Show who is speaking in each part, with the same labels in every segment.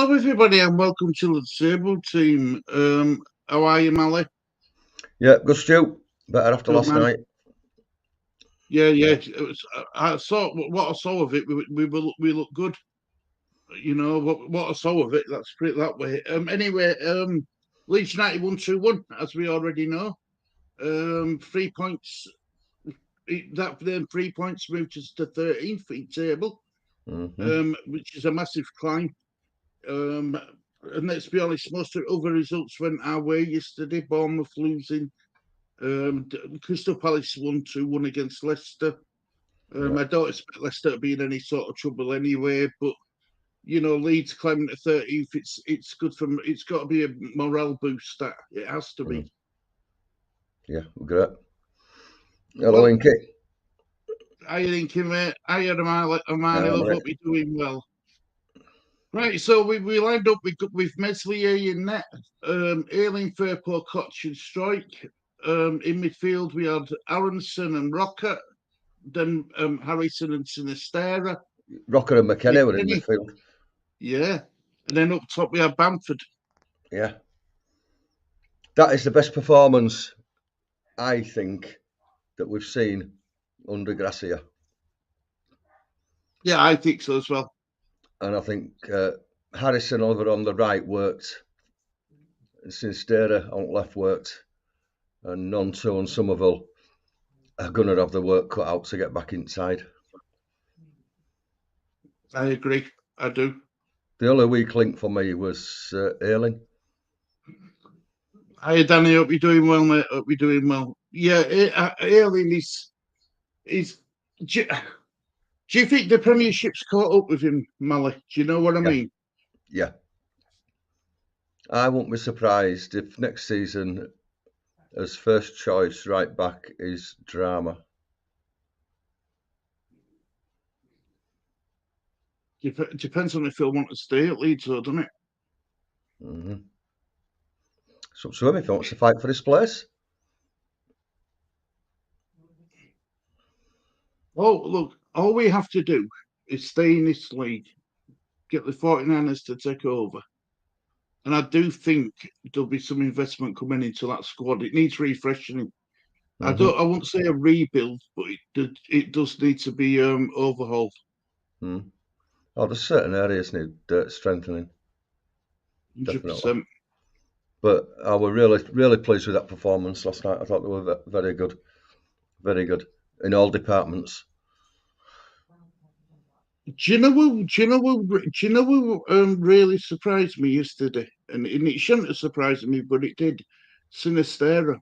Speaker 1: Hello, everybody, and welcome to the table team. How are you, Mally?
Speaker 2: Yeah, good Stu. Better after
Speaker 1: Good
Speaker 2: last
Speaker 1: man.
Speaker 2: night.
Speaker 1: Yeah,
Speaker 2: Yeah.
Speaker 1: It was, I saw what I saw of it. We look good. You know what I saw of it. Let's put it that way. Anyway, Leeds United 1-2-1, as we already know. 3 points. That then 3 points moved us to 13th feet table.
Speaker 2: Mm-hmm.
Speaker 1: Which is a massive climb. And let's be honest, most of the other results went our way yesterday. Bournemouth losing. Crystal Palace 1-2-1 against Leicester.
Speaker 2: Yeah.
Speaker 1: I don't expect Leicester to be in any sort of trouble anyway, but Leeds climbing to 13th. It's good for. It's got to be a morale boost. That it has to be.
Speaker 2: Yeah, great. Hello,
Speaker 1: Well,
Speaker 2: Inky.
Speaker 1: I think, mate. I had a man. I
Speaker 2: Yeah, mate.
Speaker 1: hope you're doing well. Right, so we lined up with Meslier in net, Ayling, Firpo, Koch and Strike. In midfield, we had Aronson and Rocker, then Harrison and Sinistera.
Speaker 2: Rocker and McKenna were in
Speaker 1: McKinney,
Speaker 2: midfield.
Speaker 1: yeah. And then up top, we had Bamford.
Speaker 2: Yeah. That is the best performance, I think, that we've seen under Gracia.
Speaker 1: Yeah, I think so as well.
Speaker 2: And I think Harrison over on the right worked, and Sinistera on left worked, and Nonto and Somerville are going to have the work cut out to get back inside.
Speaker 1: I agree. I do.
Speaker 2: The only weak link for me was Ayling.
Speaker 1: Hi, Danny. Hope you're doing well, mate. Hope you're doing well. Yeah, Ayling is. Do you think the Premiership's caught up with him, Malik? Do you know what I
Speaker 2: Yeah.
Speaker 1: mean?
Speaker 2: Yeah. I won't be surprised if next season, as first choice right back is Drama.
Speaker 1: Depends on if he'll want to stay at Leeds, though, doesn't it?
Speaker 2: Mm-hmm. It's up to him if he wants to fight for his place.
Speaker 1: Oh, look, all we have to do is stay in this league, get the 49ers to take over. And I do think there'll be some investment coming into that squad. It needs refreshing. I
Speaker 2: Mm-hmm.
Speaker 1: won't say a rebuild, but it does need to be overhauled.
Speaker 2: Mm. Oh, there's certain areas need strengthening, definitely.
Speaker 1: 100%.
Speaker 2: But I was really pleased with that performance last night. I thought they were very good in all departments.
Speaker 1: Do you know who really surprised me yesterday? And it shouldn't have surprised me, but it did. Sinistera.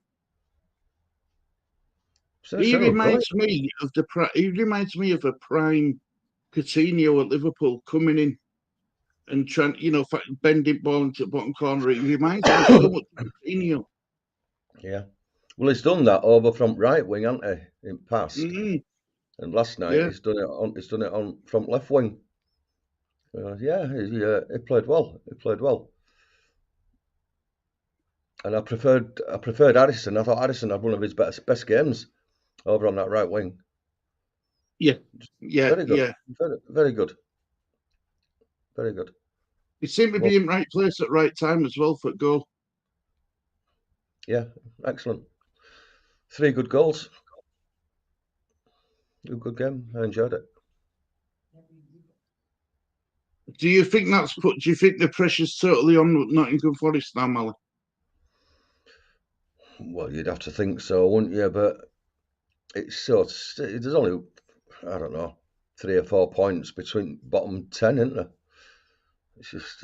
Speaker 2: So brilliant.
Speaker 1: He reminds me of a prime Coutinho at Liverpool coming in and trying, bending ball into the bottom corner. It reminds me so much of Coutinho.
Speaker 2: Yeah. Well, he's done that over from right wing, hasn't he, in past?
Speaker 1: Mm-hmm.
Speaker 2: And last night
Speaker 1: Yeah,
Speaker 2: he's done it on from left wing. He played well. He played well. And I preferred Addison. I thought Addison had one of his best games over on that right wing.
Speaker 1: yeah,
Speaker 2: Very good.
Speaker 1: yeah.
Speaker 2: Very good. Very good.
Speaker 1: He seemed to
Speaker 2: Well,
Speaker 1: be in right place at right time as well for goal.
Speaker 2: yeah, excellent. 3 good goals. A good game. I enjoyed it.
Speaker 1: Do you think do you think the pressure's totally on Nottingham Forest now, Mally?
Speaker 2: Well, you'd have to think so, wouldn't you? But there's only, I don't know, 3 or 4 points between bottom 10, isn't there? It's just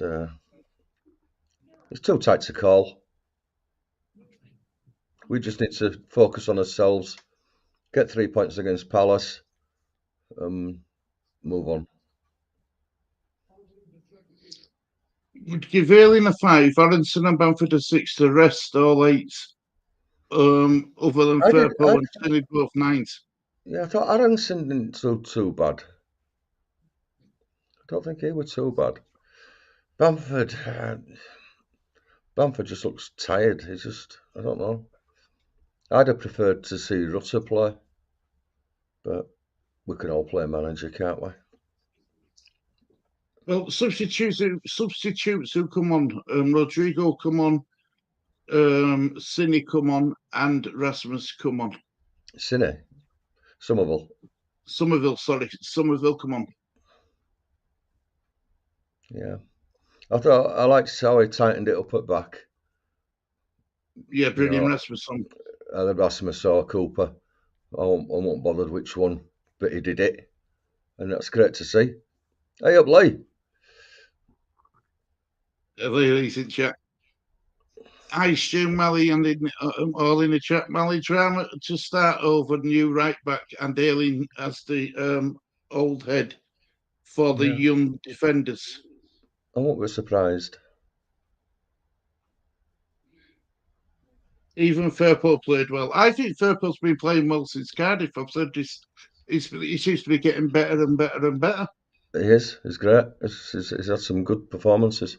Speaker 2: it's too tight to call. We just need to focus on ourselves, get 3 points against Palace, move on.
Speaker 1: Would give Ayling a 5, Aronson and Bamford a 6, the rest all 8s. Other than
Speaker 2: I did.
Speaker 1: Firpo and Tilly both 9s.
Speaker 2: Yeah, I thought Aronson didn't do too bad. I don't think he was too bad. Bamford, Bamford just looks tired. I don't know. I'd have preferred to see Rutter play, but we can all play manager, can't we?
Speaker 1: Well, substitutes who come on. Rodrigo come on. Cine come on, and Rasmus come on.
Speaker 2: Cine, Somerville.
Speaker 1: Somerville come on.
Speaker 2: Yeah, I thought I liked how he tightened it up at back.
Speaker 1: Yeah,
Speaker 2: You
Speaker 1: bring him
Speaker 2: know,
Speaker 1: Rasmus on.
Speaker 2: either Rasmus or Cooper. I won't bothered which one, but he did it, and that's great to see. Hey up, Lee.
Speaker 1: He's in chat. Hi, Stu, Mally, and all in the chat. Mally drama to start over, new right back, and Ailing as the old head for the
Speaker 2: Yeah,
Speaker 1: young defenders.
Speaker 2: I won't be surprised.
Speaker 1: Even Firpo played well. I think Firpo's been playing well since Cardiff. I've said this. He seems to be getting better and better and better.
Speaker 2: He is. He's great. He's had some good performances.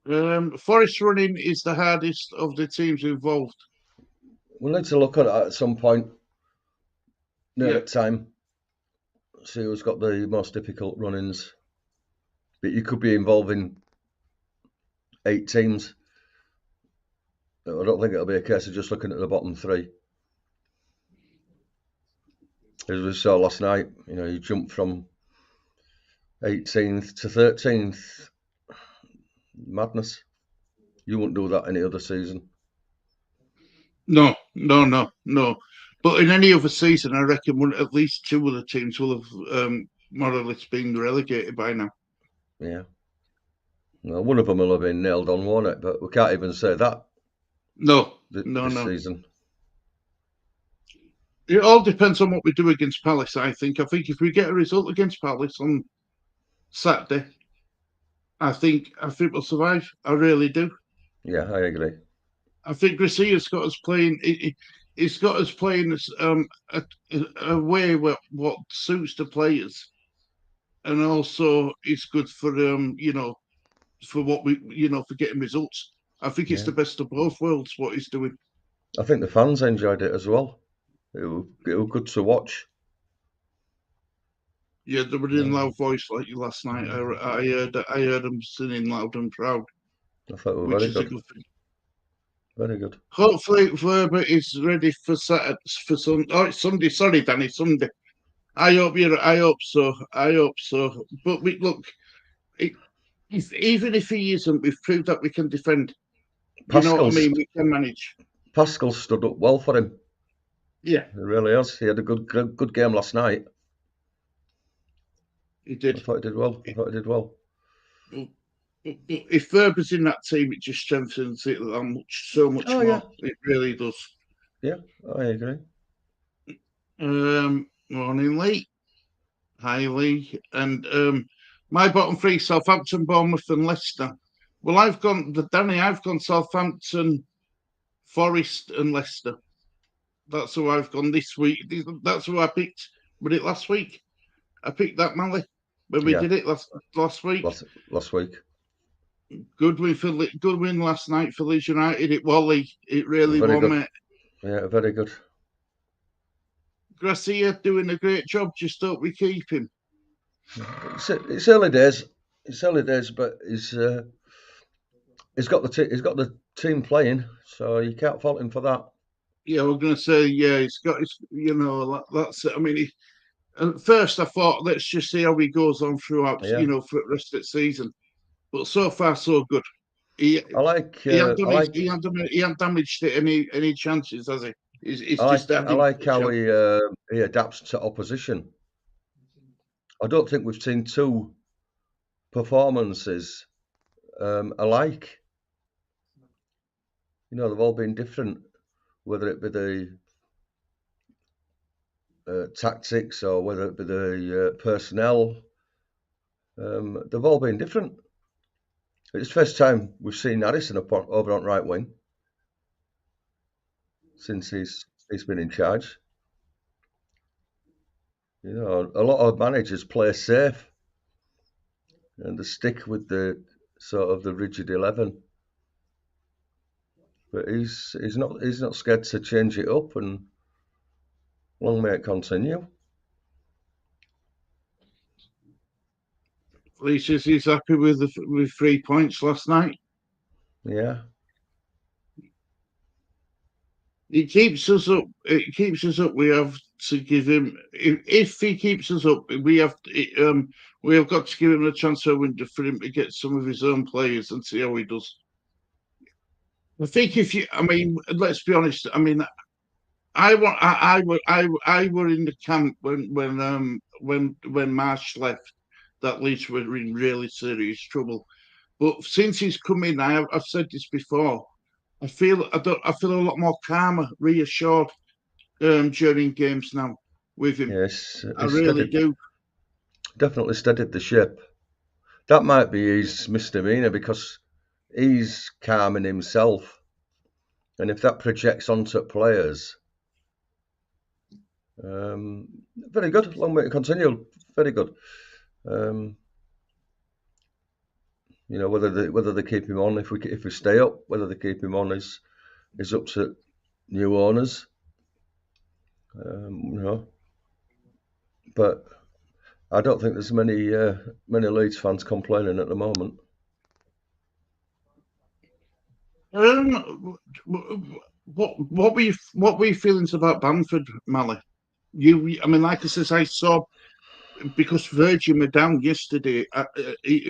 Speaker 1: Forest running is the hardest of the teams involved.
Speaker 2: We'll need to look at it at some point near
Speaker 1: Yeah,
Speaker 2: that time. See who's got the most difficult run-ins. But you could be involving 8 teams. I don't think it'll be a case of just looking at the bottom 3. As we saw last night, you jump from 18th to 13th. Madness. You wouldn't do that any other season.
Speaker 1: no. But in any other season, I reckon at least 2 of the teams will have more or less been relegated by now.
Speaker 2: Yeah. Well, one of them will have been nailed on, won't it? But we can't even say that
Speaker 1: No.
Speaker 2: this season.
Speaker 1: It all depends on what we do against Palace, I think. I think if we get a result against Palace on Saturday, I think we'll survive. I really do.
Speaker 2: Yeah, I agree.
Speaker 1: I think Garcia's got us playing. He's got us playing a way what suits the players, and also it's good for for what we for getting results. I think it's
Speaker 2: Yeah.
Speaker 1: the best of both worlds what he's doing.
Speaker 2: I think the fans enjoyed it as well. It was good to watch.
Speaker 1: Yeah, they were in
Speaker 2: Yeah.
Speaker 1: loud voice like you last night. I heard them singing loud and proud,
Speaker 2: I thought it was
Speaker 1: which
Speaker 2: very
Speaker 1: is a
Speaker 2: good.
Speaker 1: good thing.
Speaker 2: Very good.
Speaker 1: Hopefully, Verba is ready for Saturday, for Sunday. Oh, it's Sunday. Sorry, Danny, Sunday. I hope you're. I hope so. I hope so. But look, it, even if he isn't, we've proved that we can defend. You know what I
Speaker 2: Pascal's
Speaker 1: mean? We can manage.
Speaker 2: Pascal stood up well for him.
Speaker 1: Yeah,
Speaker 2: He really has. He had a good game last night.
Speaker 1: he
Speaker 2: I
Speaker 1: did.
Speaker 2: thought he did well. I thought he did well.
Speaker 1: If Verba's in that team, it just strengthens it so much
Speaker 2: Oh yeah,
Speaker 1: more. It really does.
Speaker 2: yeah. I agree.
Speaker 1: Morning, Lee. Hi, Lee. And my bottom 3: Southampton, Bournemouth, and Leicester. Well, Danny. I've gone Southampton, Forest, and Leicester. That's who I've gone this week. That's who I picked. Was it last week? I picked that Mally when we
Speaker 2: Yeah,
Speaker 1: did it last week.
Speaker 2: last week.
Speaker 1: Good win last night for Leeds United. It Wally. It really
Speaker 2: Very
Speaker 1: won,
Speaker 2: good.
Speaker 1: mate.
Speaker 2: Yeah, very good.
Speaker 1: Gracia doing a great job. Just hope we keep him.
Speaker 2: It's early days. It's early days, but he's got the team playing, so you can't fault him for that.
Speaker 1: Yeah, we're going to say he's got his. That's it. I mean, at first I thought let's just see how he goes on throughout.
Speaker 2: Yeah,
Speaker 1: For the rest of the season. But so far so good. He
Speaker 2: I like
Speaker 1: he hadn't
Speaker 2: I
Speaker 1: damaged
Speaker 2: like
Speaker 1: he hadn't damaged any chances, has he? It's
Speaker 2: I
Speaker 1: just
Speaker 2: like I
Speaker 1: adding to
Speaker 2: like
Speaker 1: the
Speaker 2: how
Speaker 1: chance.
Speaker 2: he adapts to opposition. I don't think we've seen 2 performances alike. They've all been different, whether it be the tactics or whether it be the personnel. They've all been different. It's the first time we've seen Harrison over on right wing since he's been in charge. A lot of managers play safe and they stick with the sort of the rigid 11. But he's not scared to change it up, and long may it continue.
Speaker 1: Lee says he's happy with 3 points last night.
Speaker 2: Yeah.
Speaker 1: It keeps us up. It keeps us up. We have to give him. If he keeps us up, we have got to give him a transfer window for him to get some of his own players and see how he does. I think if you, I mean, let's be honest. I mean, I were in the camp when Marsh left, that Leeds were in really serious trouble. But since he's come in, I've said this before. I feel a lot more calmer, reassured during games now with him.
Speaker 2: Yes,
Speaker 1: I
Speaker 2: he's
Speaker 1: really
Speaker 2: steadied,
Speaker 1: do.
Speaker 2: definitely steadied the ship. That might be his misdemeanor because he's calming himself. And if that projects onto players, very good. Long way to continue. Very good. Um, whether they keep him on if we stay up, whether they keep him on is up to new owners. You know, but I don't think there's many Leeds fans complaining at the moment.
Speaker 1: Um, what were your feelings about Bamford, Mally? I mean, like I says, I saw because Virgin were down yesterday,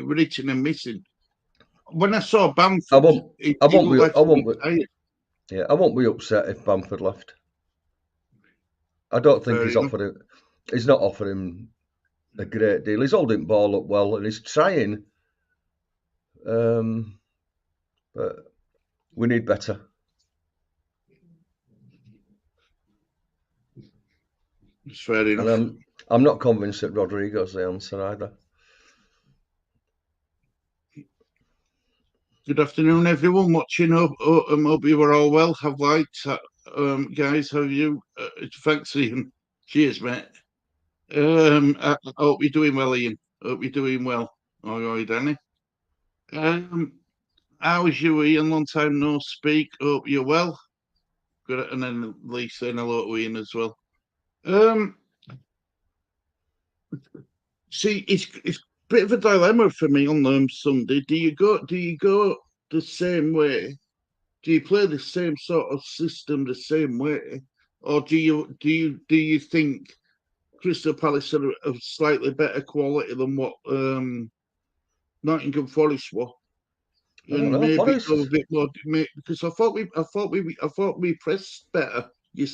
Speaker 1: written and missing. When I saw
Speaker 2: I
Speaker 1: Bamford,
Speaker 2: won't. I
Speaker 1: he
Speaker 2: won't
Speaker 1: looked
Speaker 2: be.
Speaker 1: like
Speaker 2: I
Speaker 1: he'd
Speaker 2: won't
Speaker 1: be
Speaker 2: be.
Speaker 1: tired.
Speaker 2: Yeah, I won't be upset if Bamford left. I don't think
Speaker 1: Fair
Speaker 2: he's
Speaker 1: enough.
Speaker 2: offered him. He's not offering a great deal. He's holding ball up well and he's trying. Um, but we need better.
Speaker 1: It's fair
Speaker 2: And
Speaker 1: enough.
Speaker 2: I'm not convinced that Rodrigo's the answer either.
Speaker 1: Good afternoon, everyone watching. Hope you were all well. Have liked, guys. How are you? Thanks, Ian. Cheers, mate. I hope you're doing well, Ian. Hope you're doing well. All right, Danny. Um, how's you, Ian? Long time no speak. Hope you're well. Good, and then Lee saying hello to Ian as well. Um, see, it's a bit of a dilemma for me on Sunday. Do you go the same way? Do you play the same sort of system the same way, or do you think Crystal Palace are of slightly better quality than what Nottingham Forest were,
Speaker 2: I don't
Speaker 1: and
Speaker 2: know.
Speaker 1: maybe go a
Speaker 2: Forest.
Speaker 1: bit more because I thought we pressed better
Speaker 2: Yeah,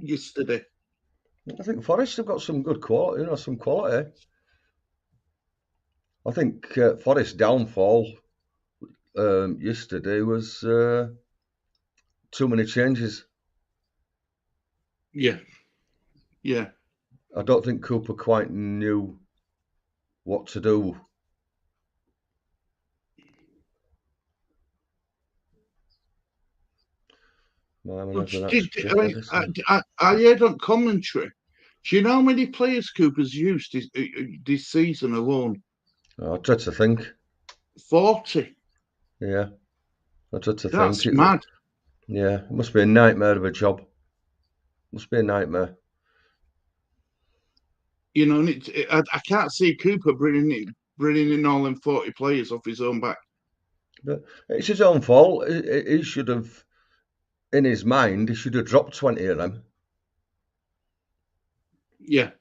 Speaker 1: yesterday.
Speaker 2: I think Forest have got some good quality. Some quality. I think Forest downfall yesterday was too many changes.
Speaker 1: Yeah, yeah.
Speaker 2: I don't think Cooper quite knew what to do.
Speaker 1: But
Speaker 2: That's
Speaker 1: I mean,
Speaker 2: Jeff.
Speaker 1: I heard on commentary. Do you know how many players Cooper's used this season alone?
Speaker 2: I tried to think.
Speaker 1: 40.
Speaker 2: Yeah, I tried to think.
Speaker 1: That's mad.
Speaker 2: Yeah, it must be a nightmare of a job. Must be a nightmare.
Speaker 1: And I can't see Cooper bringing in all them 40 players off his own back.
Speaker 2: But it's his own fault. He should have, in his mind, he should have dropped 20 of them.
Speaker 1: Yeah,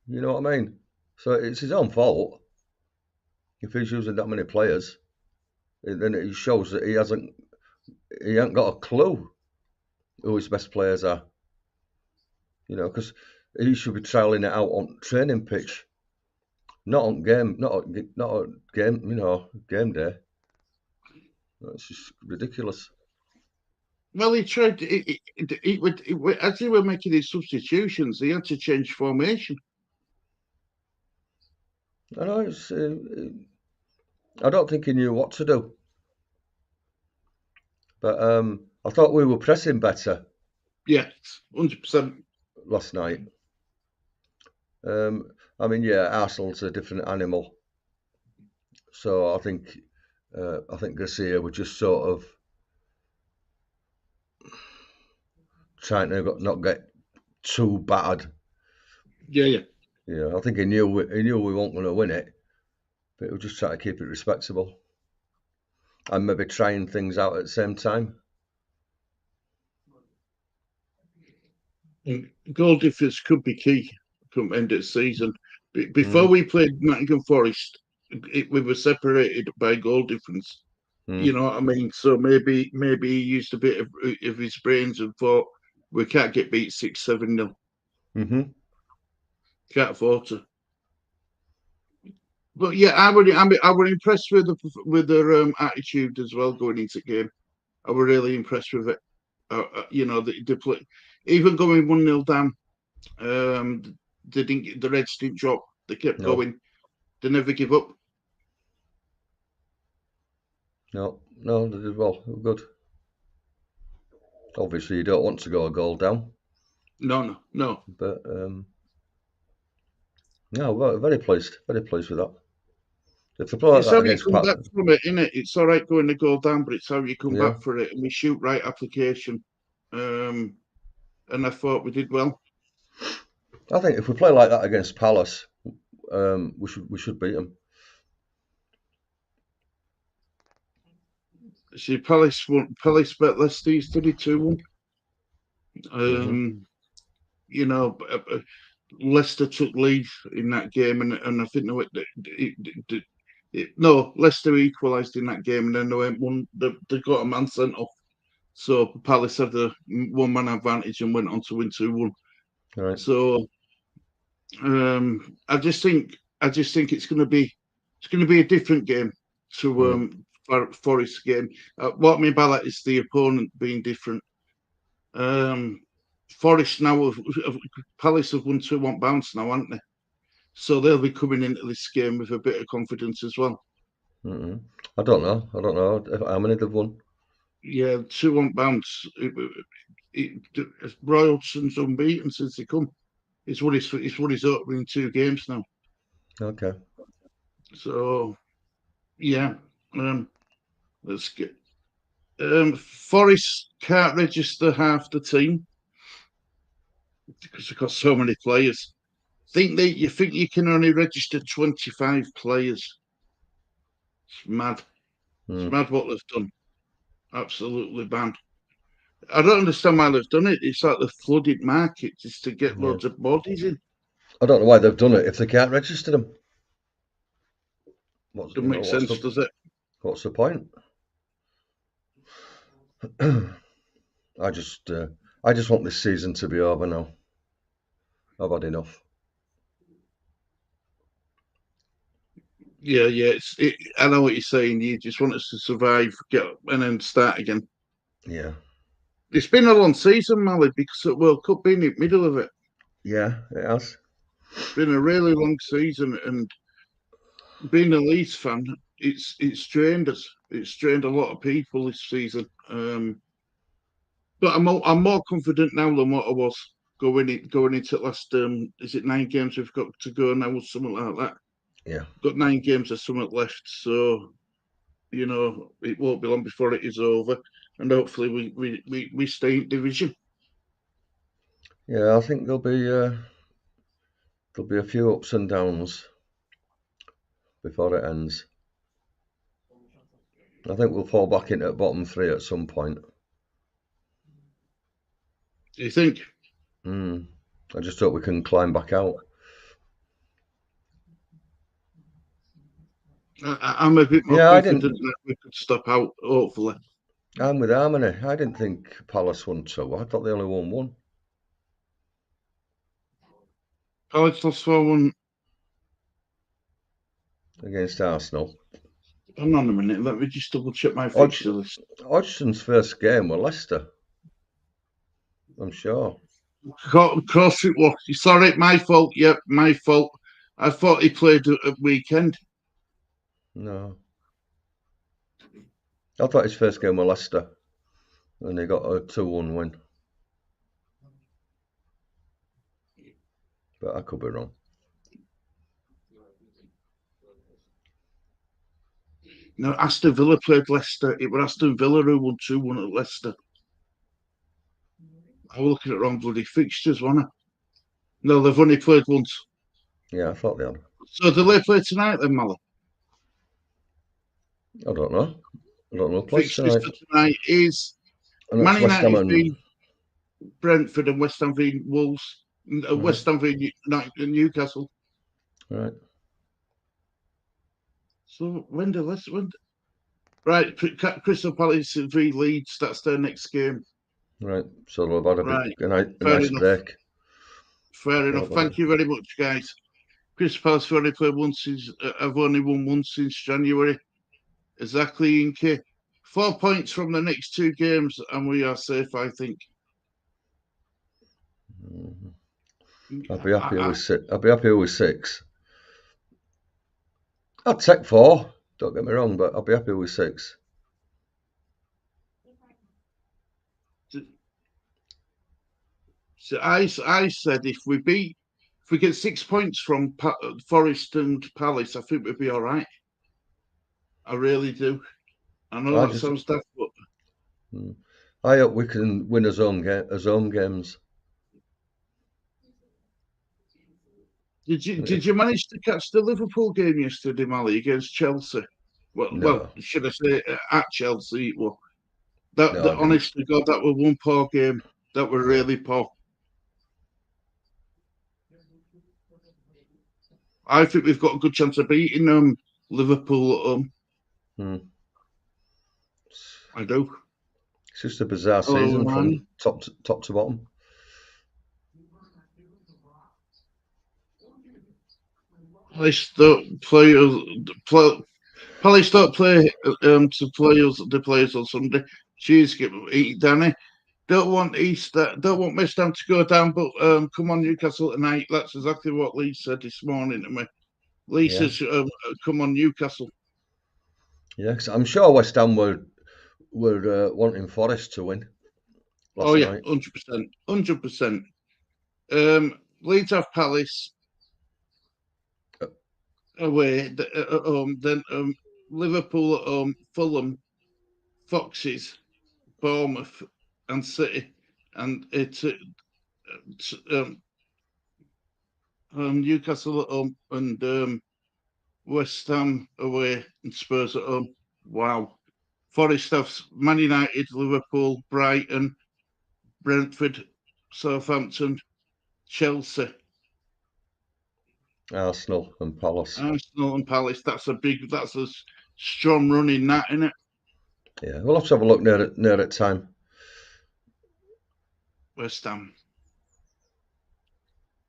Speaker 2: You know what I mean? So it's his own fault if he's using that many players. Then it shows that he hasn't got a clue who his best players are. Because he should be trialing it out on training pitch, not on game, not a game, game day. That's just ridiculous.
Speaker 1: well, he tried. As they were making his substitutions, he had to change formation.
Speaker 2: I know I don't think he knew what to do, but I thought we were pressing better
Speaker 1: Yes, 100%.
Speaker 2: last night. Yeah, Arsenal's a different animal, so I think Garcia was just sort of trying to not get too bad.
Speaker 1: Yeah, yeah.
Speaker 2: I think he knew we weren't going to win it, but we'll just try to keep it respectable and maybe trying things out at the same time.
Speaker 1: Goal difference could be key come end of the season. Before
Speaker 2: Mm.
Speaker 1: we played Nottingham Forest, we were separated by goal difference. You
Speaker 2: Mm.
Speaker 1: know what I mean? So maybe he used a bit of his brains and thought we can't get beat 6-7-0.
Speaker 2: Mm-hmm.
Speaker 1: Can't afford to. But yeah, I were impressed with their attitude as well going into the game. I were really impressed with it. You know, they play, even going 1-0 down. Um, they didn't. The Reds didn't drop. They kept
Speaker 2: No,
Speaker 1: going. They never give up.
Speaker 2: no, they did well. Good. Obviously, you don't want to go a goal down,
Speaker 1: No.
Speaker 2: but no, very pleased with that. If they play like
Speaker 1: It's
Speaker 2: that
Speaker 1: how you
Speaker 2: against
Speaker 1: come back
Speaker 2: Pat,
Speaker 1: from it, isn't it? It's all right going to go down, but it's how you come
Speaker 2: yeah,
Speaker 1: back for it. And we shoot right application. Um, and I thought we did well.
Speaker 2: I think if we play like that against Palace, we should beat them.
Speaker 1: See, Palace bet Leicester's 32-1.
Speaker 2: Mm-hmm.
Speaker 1: You know, Leicester took lead in that game, and I think no, Leicester equalised in that game, and then they went one. They got a man sent off, so Palace had the one-man advantage and went on to win 2-1.
Speaker 2: All right.
Speaker 1: So I just think it's going to be a different game to
Speaker 2: Mm.
Speaker 1: Forest game. What I mean by that is the opponent being different. Um, Forest now Palace have won 2-1 bounce now, haven't they? So they'll be coming into this game with a bit of confidence as well.
Speaker 2: Mm-mm. I don't know. How many they've won.
Speaker 1: Yeah, 2-1 bounce. Roy Hodgson's unbeaten since they come. He's won his opening 2 games now.
Speaker 2: Okay.
Speaker 1: So yeah, let's get. Forest can't register half the team because they've got so many players. You think you can only register 25 players? It's mad. It's
Speaker 2: Mm.
Speaker 1: mad what they've done. Absolutely banned. I don't understand why they've done it. It's like the flooded market just to get
Speaker 2: Yeah.
Speaker 1: loads of bodies in.
Speaker 2: I don't know why they've done it if they can't register them.
Speaker 1: Doesn't make sense, does it?
Speaker 2: What's the point? I just want this season to be over now. I've had enough.
Speaker 1: Yeah. I know what you're saying. You just want us to survive, get and then start again.
Speaker 2: Yeah.
Speaker 1: It's been a long season, Mally, because the World Cup being in the middle of it.
Speaker 2: Yeah, it has.
Speaker 1: It's been a really long season, and being a Leeds fan, it's strained us. It's strained a lot of people this season. But I'm more confident now than what I was going into last. Is it 9 games we've got to go now, or something like that?
Speaker 2: Yeah.
Speaker 1: Got 9 games or something left, so you know it won't be long before it is over, and hopefully we stay in division.
Speaker 2: Yeah, I think there'll be a few ups and downs before it ends. I think we'll fall back into bottom three at some point.
Speaker 1: Do you think?
Speaker 2: I just hope we can climb back out.
Speaker 1: I'm a bit more
Speaker 2: Yeah,
Speaker 1: confident that we could stop out. Hopefully,
Speaker 2: I'm with Harmony. I didn't think Palace won two. I thought they only won one
Speaker 1: Alex lost 4-1.
Speaker 2: against Arsenal.
Speaker 1: Hang on a minute. Let me just double check my
Speaker 2: Hodg-
Speaker 1: fixture list.
Speaker 2: Hodgson's first game were Leicester, I'm sure.
Speaker 1: Of course it was. Sorry, my fault. Yep, my fault. I thought he played at weekend.
Speaker 2: No. I thought his first game were Leicester, and they got a 2-1 win. But I could be wrong.
Speaker 1: No, Aston Villa played Leicester. It was Aston Villa who won 2-1 at Leicester. I was looking at wrong bloody fixtures, wasn't I? No, they've only played once.
Speaker 2: Yeah, I thought they had.
Speaker 1: So do they play tonight then, Mally?
Speaker 2: I don't know. I don't know. Plays
Speaker 1: Fixtures
Speaker 2: tonight,
Speaker 1: for tonight is
Speaker 2: and that's
Speaker 1: Man
Speaker 2: West Ham
Speaker 1: United
Speaker 2: and
Speaker 1: v Brentford and West Ham v Wolves.
Speaker 2: right,
Speaker 1: West Ham v Newcastle.
Speaker 2: right,
Speaker 1: So right, Crystal Palace v Leeds. That's their next game.
Speaker 2: right. So they'll have had
Speaker 1: Right,
Speaker 2: a
Speaker 1: fair
Speaker 2: nice
Speaker 1: enough.
Speaker 2: break.
Speaker 1: Fair
Speaker 2: They'll
Speaker 1: enough.
Speaker 2: have had
Speaker 1: Thank you very much, guys. Crystal Palace have only played once since I've only won once since January. Exactly, Inky. 4 points from the next two games, and we are safe, I think.
Speaker 2: I'll be happier with six. I'll be happier with six. I'd take 4. Don't get me wrong, but I'll be happy with 6.
Speaker 1: So I said if we get 6 points from Forest and Palace, I think we'd be all right. I really do. I know
Speaker 2: I
Speaker 1: that
Speaker 2: just,
Speaker 1: sounds daft, but
Speaker 2: I hope we can win as home games.
Speaker 1: did you manage to catch the Liverpool game yesterday, Mally, against Chelsea? Well,
Speaker 2: No,
Speaker 1: should I say at Chelsea? Well,
Speaker 2: no, I didn't.
Speaker 1: honestly, God, that was one poor game. That were
Speaker 2: Yeah.
Speaker 1: really poor. I think we've got a good chance of beating Liverpool at home.
Speaker 2: Hmm.
Speaker 1: I do.
Speaker 2: It's just a bizarre
Speaker 1: Hello,
Speaker 2: season
Speaker 1: man.
Speaker 2: from top to bottom.
Speaker 1: Palace don't Palace don't play to players the players on Sunday. Cheers, Danny. Don't want West Ham to go down, but come on Newcastle tonight. That's exactly what Lee said this morning to me. Lee
Speaker 2: Yeah,
Speaker 1: says, come on Newcastle.
Speaker 2: yeah. 'Cause I'm sure West Ham were wanting Forest to win
Speaker 1: Oh
Speaker 2: last
Speaker 1: yeah,
Speaker 2: night.
Speaker 1: 100%, 100%. Leeds have Palace
Speaker 2: Uh,
Speaker 1: away, then Liverpool at home, Fulham, Foxes, Bournemouth, and City, and um, Newcastle at home and West Ham away and Spurs at home. Wow. Forest have Man United, Liverpool, Brighton, Brentford, Southampton, Chelsea,
Speaker 2: Arsenal and Palace.
Speaker 1: Arsenal, and Palace. That's a strong run in that, isn't it?
Speaker 2: Yeah, we'll have to have a look near at time.
Speaker 1: West Ham.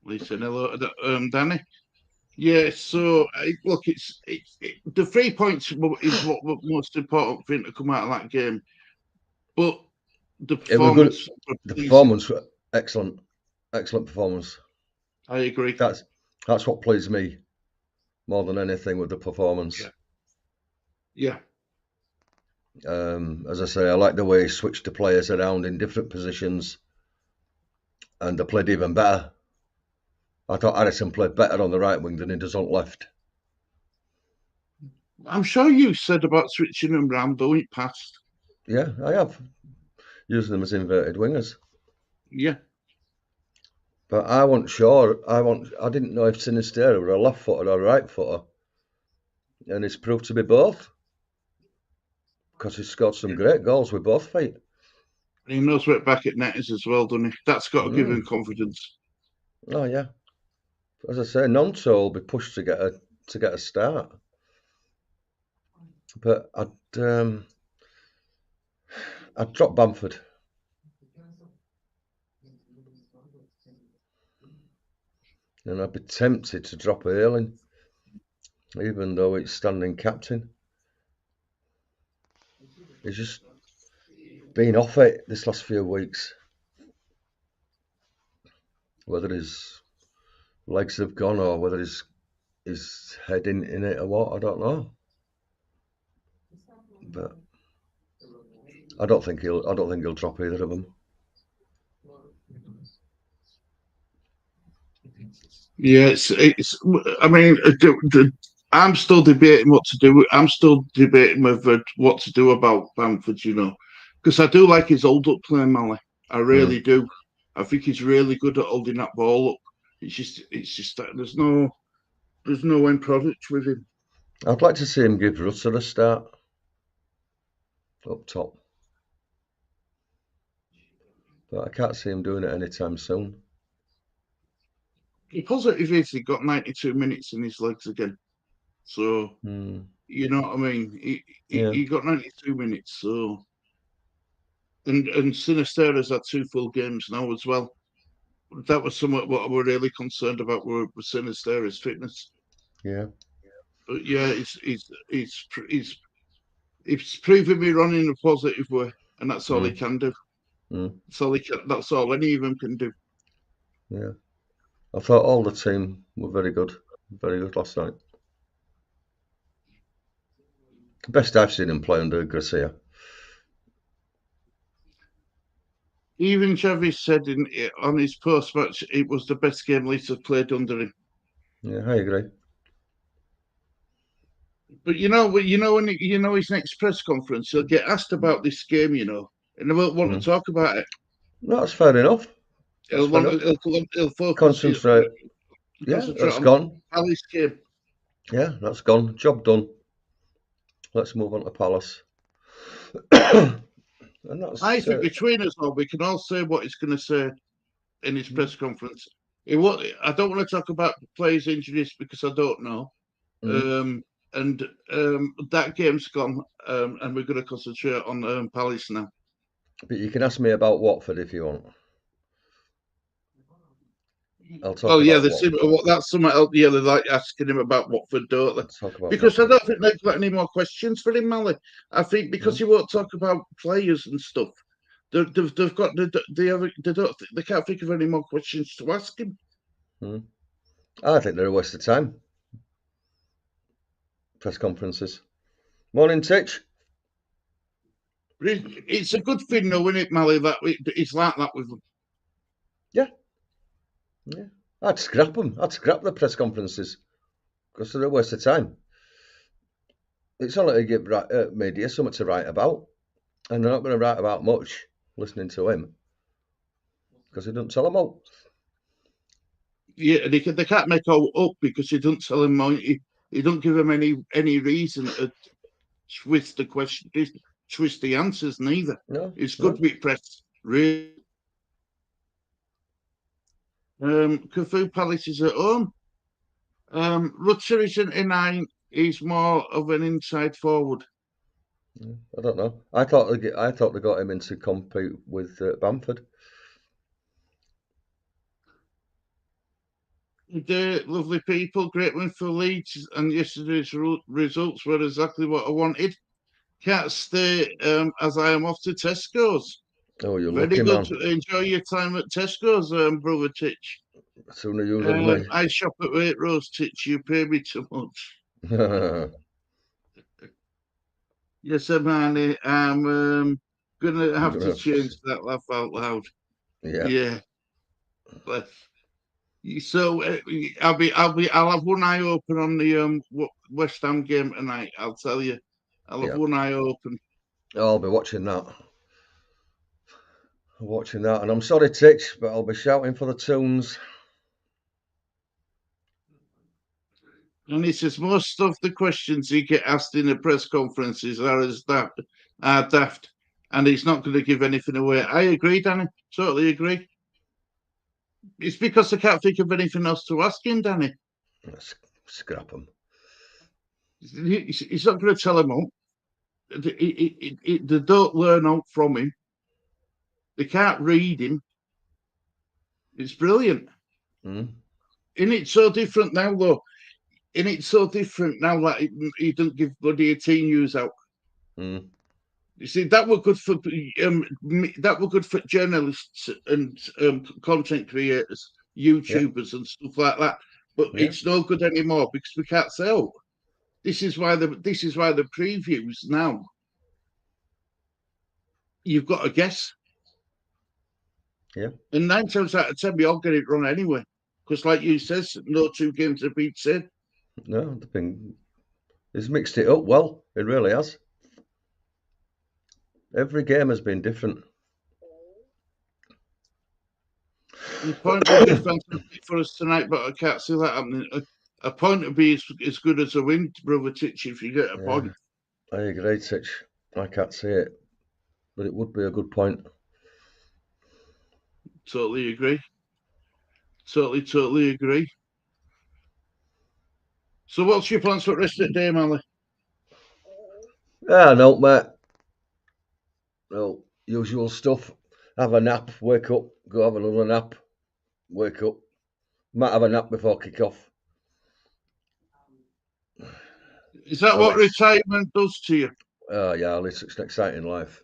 Speaker 1: Listen, hello, Danny. Yeah, so look, the 3 points is what most important thing to come out of that game. But the
Speaker 2: It was good.
Speaker 1: performance were
Speaker 2: The
Speaker 1: pleasing.
Speaker 2: performance was excellent, excellent performance.
Speaker 1: I agree.
Speaker 2: That's what pleased me more than anything with the performance.
Speaker 1: Yeah.
Speaker 2: As I say, I like the way he switched the players around in different positions, and they played even better. I thought Harrison played better on the right wing than he does on left.
Speaker 1: I'm sure you said about switching them round, though, it passed.
Speaker 2: Yeah, I have using them as inverted wingers.
Speaker 1: Yeah.
Speaker 2: But I wasn't sure. I didn't know if Sinistera were a left footer or a right footer, and it's proved to be both because he's scored some great goals with both feet.
Speaker 1: And he knows where back at net is as well, doesn't he? That's got to give him
Speaker 2: Mm.
Speaker 1: confidence.
Speaker 2: Oh yeah. As I say, Nonto will be pushed to get a start. But I'd drop Bamford. And I'd be tempted to drop Ayling, even though it's standing captain. He's just been off it this last few weeks. Whether his legs have gone or whether his head in it or what, I don't know. But I don't think he'll drop either of them.
Speaker 1: Yeah, I mean, I'm still debating what to do. I'm still debating whether what to do about Bamford, because I do like his hold up play, Mally. I really
Speaker 2: Mm.
Speaker 1: do. I think he's really good at holding that ball up. It's just that there's no end product with him.
Speaker 2: I'd like to see him give Rutter a start. up top. But I can't see him doing it anytime soon.
Speaker 1: The positive is he got 92 minutes in his legs again. So, you know what I mean? He got 92 minutes. So, and Sinistera's had 2 full games now as well. That was somewhat what we're really concerned about with Sinistera's fitness.
Speaker 2: Yeah.
Speaker 1: But yeah, he's proving me wrong in a positive way, and that's all he can do. That's all that's all any of them can do.
Speaker 2: Yeah. I thought all the team were very good last night. Best I've seen him play under Garcia.
Speaker 1: Even Xavi said on his post-match it was the best game Leeds have played under him.
Speaker 2: Yeah, I agree.
Speaker 1: But when his next press conference, he'll get asked about this game, and he won't want to talk about it.
Speaker 2: No, that's fair enough.
Speaker 1: He'll focus.
Speaker 2: Concentrate. Yeah, that's gone.
Speaker 1: Palace game.
Speaker 2: Yeah, that's gone. Job done. Let's move on to Palace. And that's,
Speaker 1: I think between us all, we can all say what he's going to say in his press conference. I don't want to talk about players' injuries because I don't know. That game's gone, and we're going to concentrate on Palace now.
Speaker 2: But you can ask me about Watford if you want. I'll talk about
Speaker 1: that's something else. Yeah, they like asking him about Watford, don't they? Because
Speaker 2: Watford.
Speaker 1: I don't think they've got any more questions for him, Mally. I think because he won't talk about players and stuff, they can't think of any more questions to ask him.
Speaker 2: I think they're a waste of time. Press conferences. Morning, Titch.
Speaker 1: It's a good thing, though, isn't it, Mally? That it's like that with them.
Speaker 2: Yeah. I'd scrap them. I'd scrap the press conferences because they're a waste of time. It's only to give media something to write about, and they're not going to write about much listening to him because he doesn't tell them all.
Speaker 1: Yeah, they can't make all up because he doesn't tell them. He don't give them any reason to twist the question, twist the answers. Neither.
Speaker 2: No,
Speaker 1: it's good with press. Really. Cafu Palace is at home. Rutzer isn't in 9. He's more of an inside forward.
Speaker 2: I don't know. I thought they got him in to compete with Bamford.
Speaker 1: They're lovely people, great win for Leeds, and yesterday's results were exactly what I wanted. Can't stay as I am off to Tesco's.
Speaker 2: Oh, you're
Speaker 1: very
Speaker 2: lucky,
Speaker 1: good.
Speaker 2: Man.
Speaker 1: Enjoy your time at Tesco's, brother Titch.
Speaker 2: Sooner you than me.
Speaker 1: I shop at Waitrose, Titch. You pay me too much. Yes, Amani. I'm gonna have to change that laugh out loud. Yeah. But so I'll have one eye open on the West Ham game tonight. I'll tell you. I'll have one eye open.
Speaker 2: I'll be watching that. And I'm sorry, Titch, but I'll be shouting for the tunes.
Speaker 1: And he says most of the questions he get asked in the press conferences are daft, and he's not going to give anything away. I agree, Danny. Totally agree. It's because I can't think of anything else to ask him, Danny.
Speaker 2: Let's scrap him.
Speaker 1: He's not going to tell him all. They don't learn out from him. They can't read him. It's brilliant. And it's so different now, though. And it's so different now that he doesn't give bloody team news out. You see, that were good for journalists and content creators, YouTubers, and stuff like that. But it's no good anymore because we can't sell. This is why the previews now. You've got to guess.
Speaker 2: Yeah.
Speaker 1: And 9 times out of 10, we all get it wrong anyway. Because, like you said, no 2 games have been said.
Speaker 2: No, he's mixed it up well. It really has. Every game has been different.
Speaker 1: The point would be fantastic for us tonight, but I can't see that happening. A point would be as good as a win, brother Titch, if you get a point.
Speaker 2: I agree, Titch. I can't see it, but it would be a good point.
Speaker 1: Totally agree. Totally agree. So, what's your plans for the rest of the day, Mally?
Speaker 2: No, mate. No, usual stuff. Have a nap, wake up, go have another nap, wake up. Might have a nap before kick off.
Speaker 1: Is that what retirement does to you?
Speaker 2: Oh, yeah, it's an exciting life.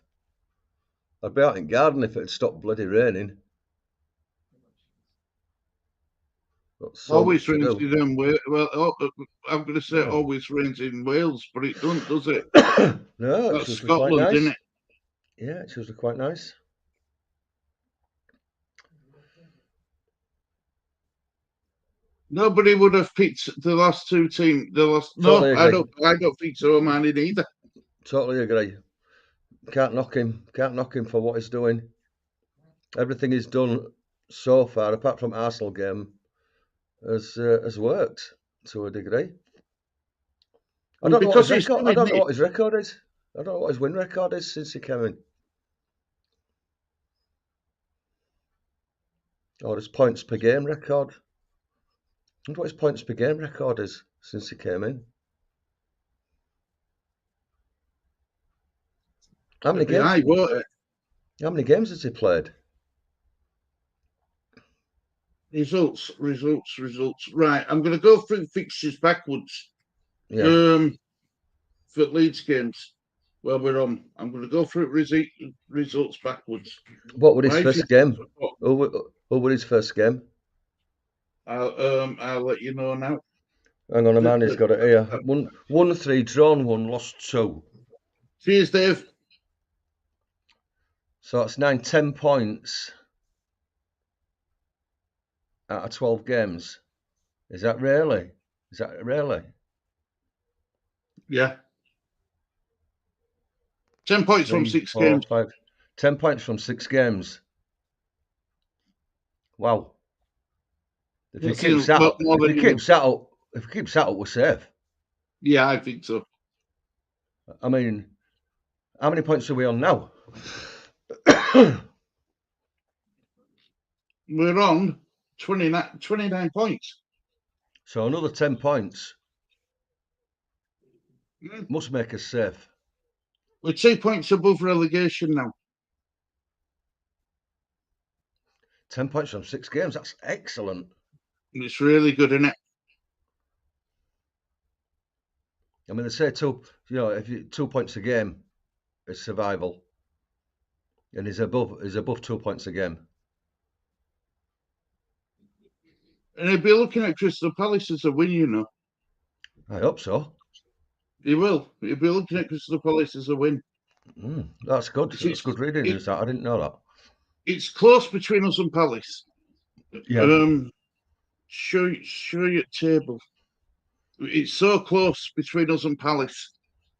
Speaker 2: I'd be out in garden if it had stopped bloody raining. Got so much
Speaker 1: Always
Speaker 2: to
Speaker 1: rains
Speaker 2: do.
Speaker 1: in Wales. Well, I'm going to say
Speaker 2: Oh.
Speaker 1: always rains in Wales, but it doesn't, does it?
Speaker 2: No, it's
Speaker 1: That's
Speaker 2: usually quite
Speaker 1: Scotland, isn't
Speaker 2: nice.
Speaker 1: it?
Speaker 2: Yeah, it's usually quite nice.
Speaker 1: Nobody would have picked the last two teams. No,
Speaker 2: Totally
Speaker 1: I
Speaker 2: agree.
Speaker 1: don't. I don't think so, man. Either.
Speaker 2: Totally agree. Can't knock him. Can't knock him for what he's doing. Everything he's done so far, apart from Arsenal game, has worked to a degree. I
Speaker 1: Well,
Speaker 2: don't know what his
Speaker 1: because he's
Speaker 2: record. I
Speaker 1: doing
Speaker 2: don't know
Speaker 1: this.
Speaker 2: what his record is. I don't know what his win record is since he came in. Or his points per game record. I wonder what his points per game record is since he came in. How many
Speaker 1: It'd be
Speaker 2: games?
Speaker 1: high, won't it?
Speaker 2: How many games has he played?
Speaker 1: Results. Right, I'm going to go through fixtures backwards.
Speaker 2: Yeah.
Speaker 1: Um, for Leeds games. Well, we're on. I'm going to go through results backwards.
Speaker 2: What was his
Speaker 1: Right, if you
Speaker 2: first game? Who was his first game?
Speaker 1: I'll let you know now.
Speaker 2: Hang on a man, he's got it here. Won 3, drawn 1, lost 2.
Speaker 1: Cheers, Dave.
Speaker 2: So that's 10 points out of 12 games. Is that really?
Speaker 1: Yeah. 10 points from
Speaker 2: 3,
Speaker 1: 6
Speaker 2: 4,
Speaker 1: games.
Speaker 2: 5, 10 points from 6 games. Wow. If he keeps that up,
Speaker 1: More than you.
Speaker 2: if he keeps that up, we're safe.
Speaker 1: Yeah, I think so.
Speaker 2: I mean, how many points are we on now?
Speaker 1: We're on 29 points.
Speaker 2: So another 10 points
Speaker 1: Mm.
Speaker 2: must make us safe.
Speaker 1: We're 2 points above relegation now.
Speaker 2: 10 points from 6 games, that's excellent.
Speaker 1: It's really good, isn't it?
Speaker 2: I mean, they say if you 2 points a game is survival, and he's above 2 points a game.
Speaker 1: And he'll be looking at Crystal Palace as a win, you know.
Speaker 2: I hope so.
Speaker 1: He will. He'll be looking at Crystal Palace as a win.
Speaker 2: That's good.
Speaker 1: It's,
Speaker 2: That's good reading.
Speaker 1: it,
Speaker 2: I didn't know that.
Speaker 1: it's close between us and Palace.
Speaker 2: Yeah.
Speaker 1: Show you table. It's so close between us and Palace.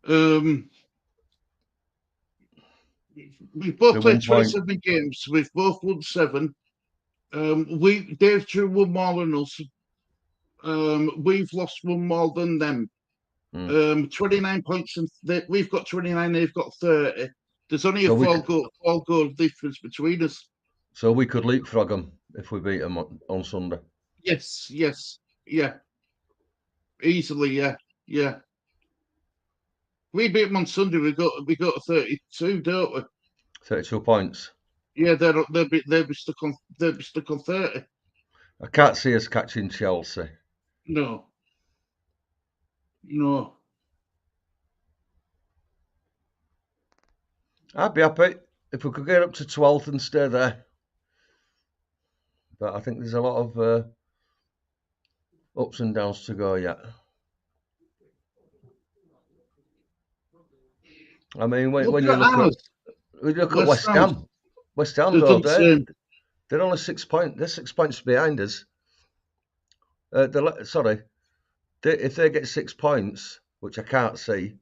Speaker 1: We've both played 27 games. We've both won 7. Dave drew 1 more than us. We've lost 1 more than them. 29 points, and we've got 29. They've got 30. There's only a 4-goal difference between us.
Speaker 2: So we could leapfrog them if we beat them on Sunday.
Speaker 1: Yes, yeah, easily, yeah. We beat them on Sunday. We got 32, don't we?
Speaker 2: 32 points.
Speaker 1: Yeah, they'll be stuck on 30.
Speaker 2: I can't see us catching Chelsea.
Speaker 1: No.
Speaker 2: I'd be happy if we could get up to 12th and stay there. But I think there's a lot of ups and downs to go yet. I mean, when you look at West Ham, though, they're only 6 points. They're 6 points behind us. If they get 6 points, which I can't see,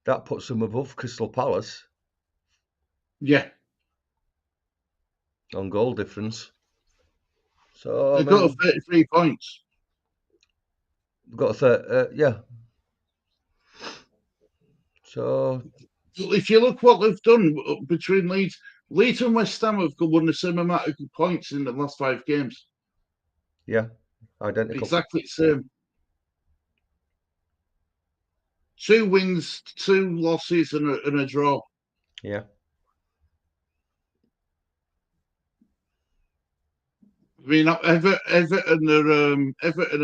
Speaker 2: that puts them above Crystal Palace.
Speaker 1: Yeah.
Speaker 2: On goal difference. So
Speaker 1: they've got 33 points.
Speaker 2: Got a 30, yeah. So
Speaker 1: If you look what they've done between Leeds and West Ham have won the same amount of points in the last 5 games.
Speaker 2: Yeah, identical.
Speaker 1: Exactly the same. 2 wins, 2 losses, and a draw.
Speaker 2: Yeah,
Speaker 1: I mean, Everton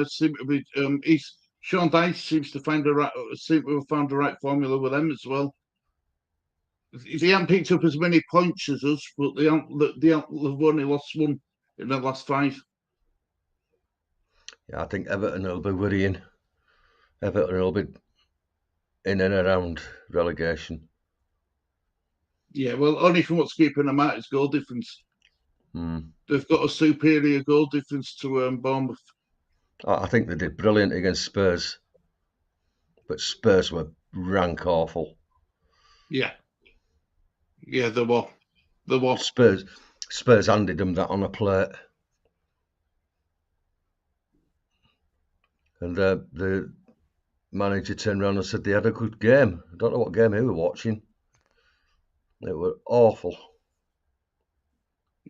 Speaker 1: seem to be. Sean Dyche seems to have found the right formula with them as well. They haven't picked up as many points as us, but they've only lost one in the last 5.
Speaker 2: yeah. I think Everton will be worrying. Everton will be in and around relegation.
Speaker 1: Yeah, well, only from what's keeping them out is goal difference. They've got a superior goal difference to Bournemouth.
Speaker 2: I think they did brilliant against Spurs, but Spurs were rank awful.
Speaker 1: Yeah, yeah, they were. They were.
Speaker 2: Spurs handed them that on a plate, and the manager turned around and said they had a good game. I don't know what game he was watching. It was awful.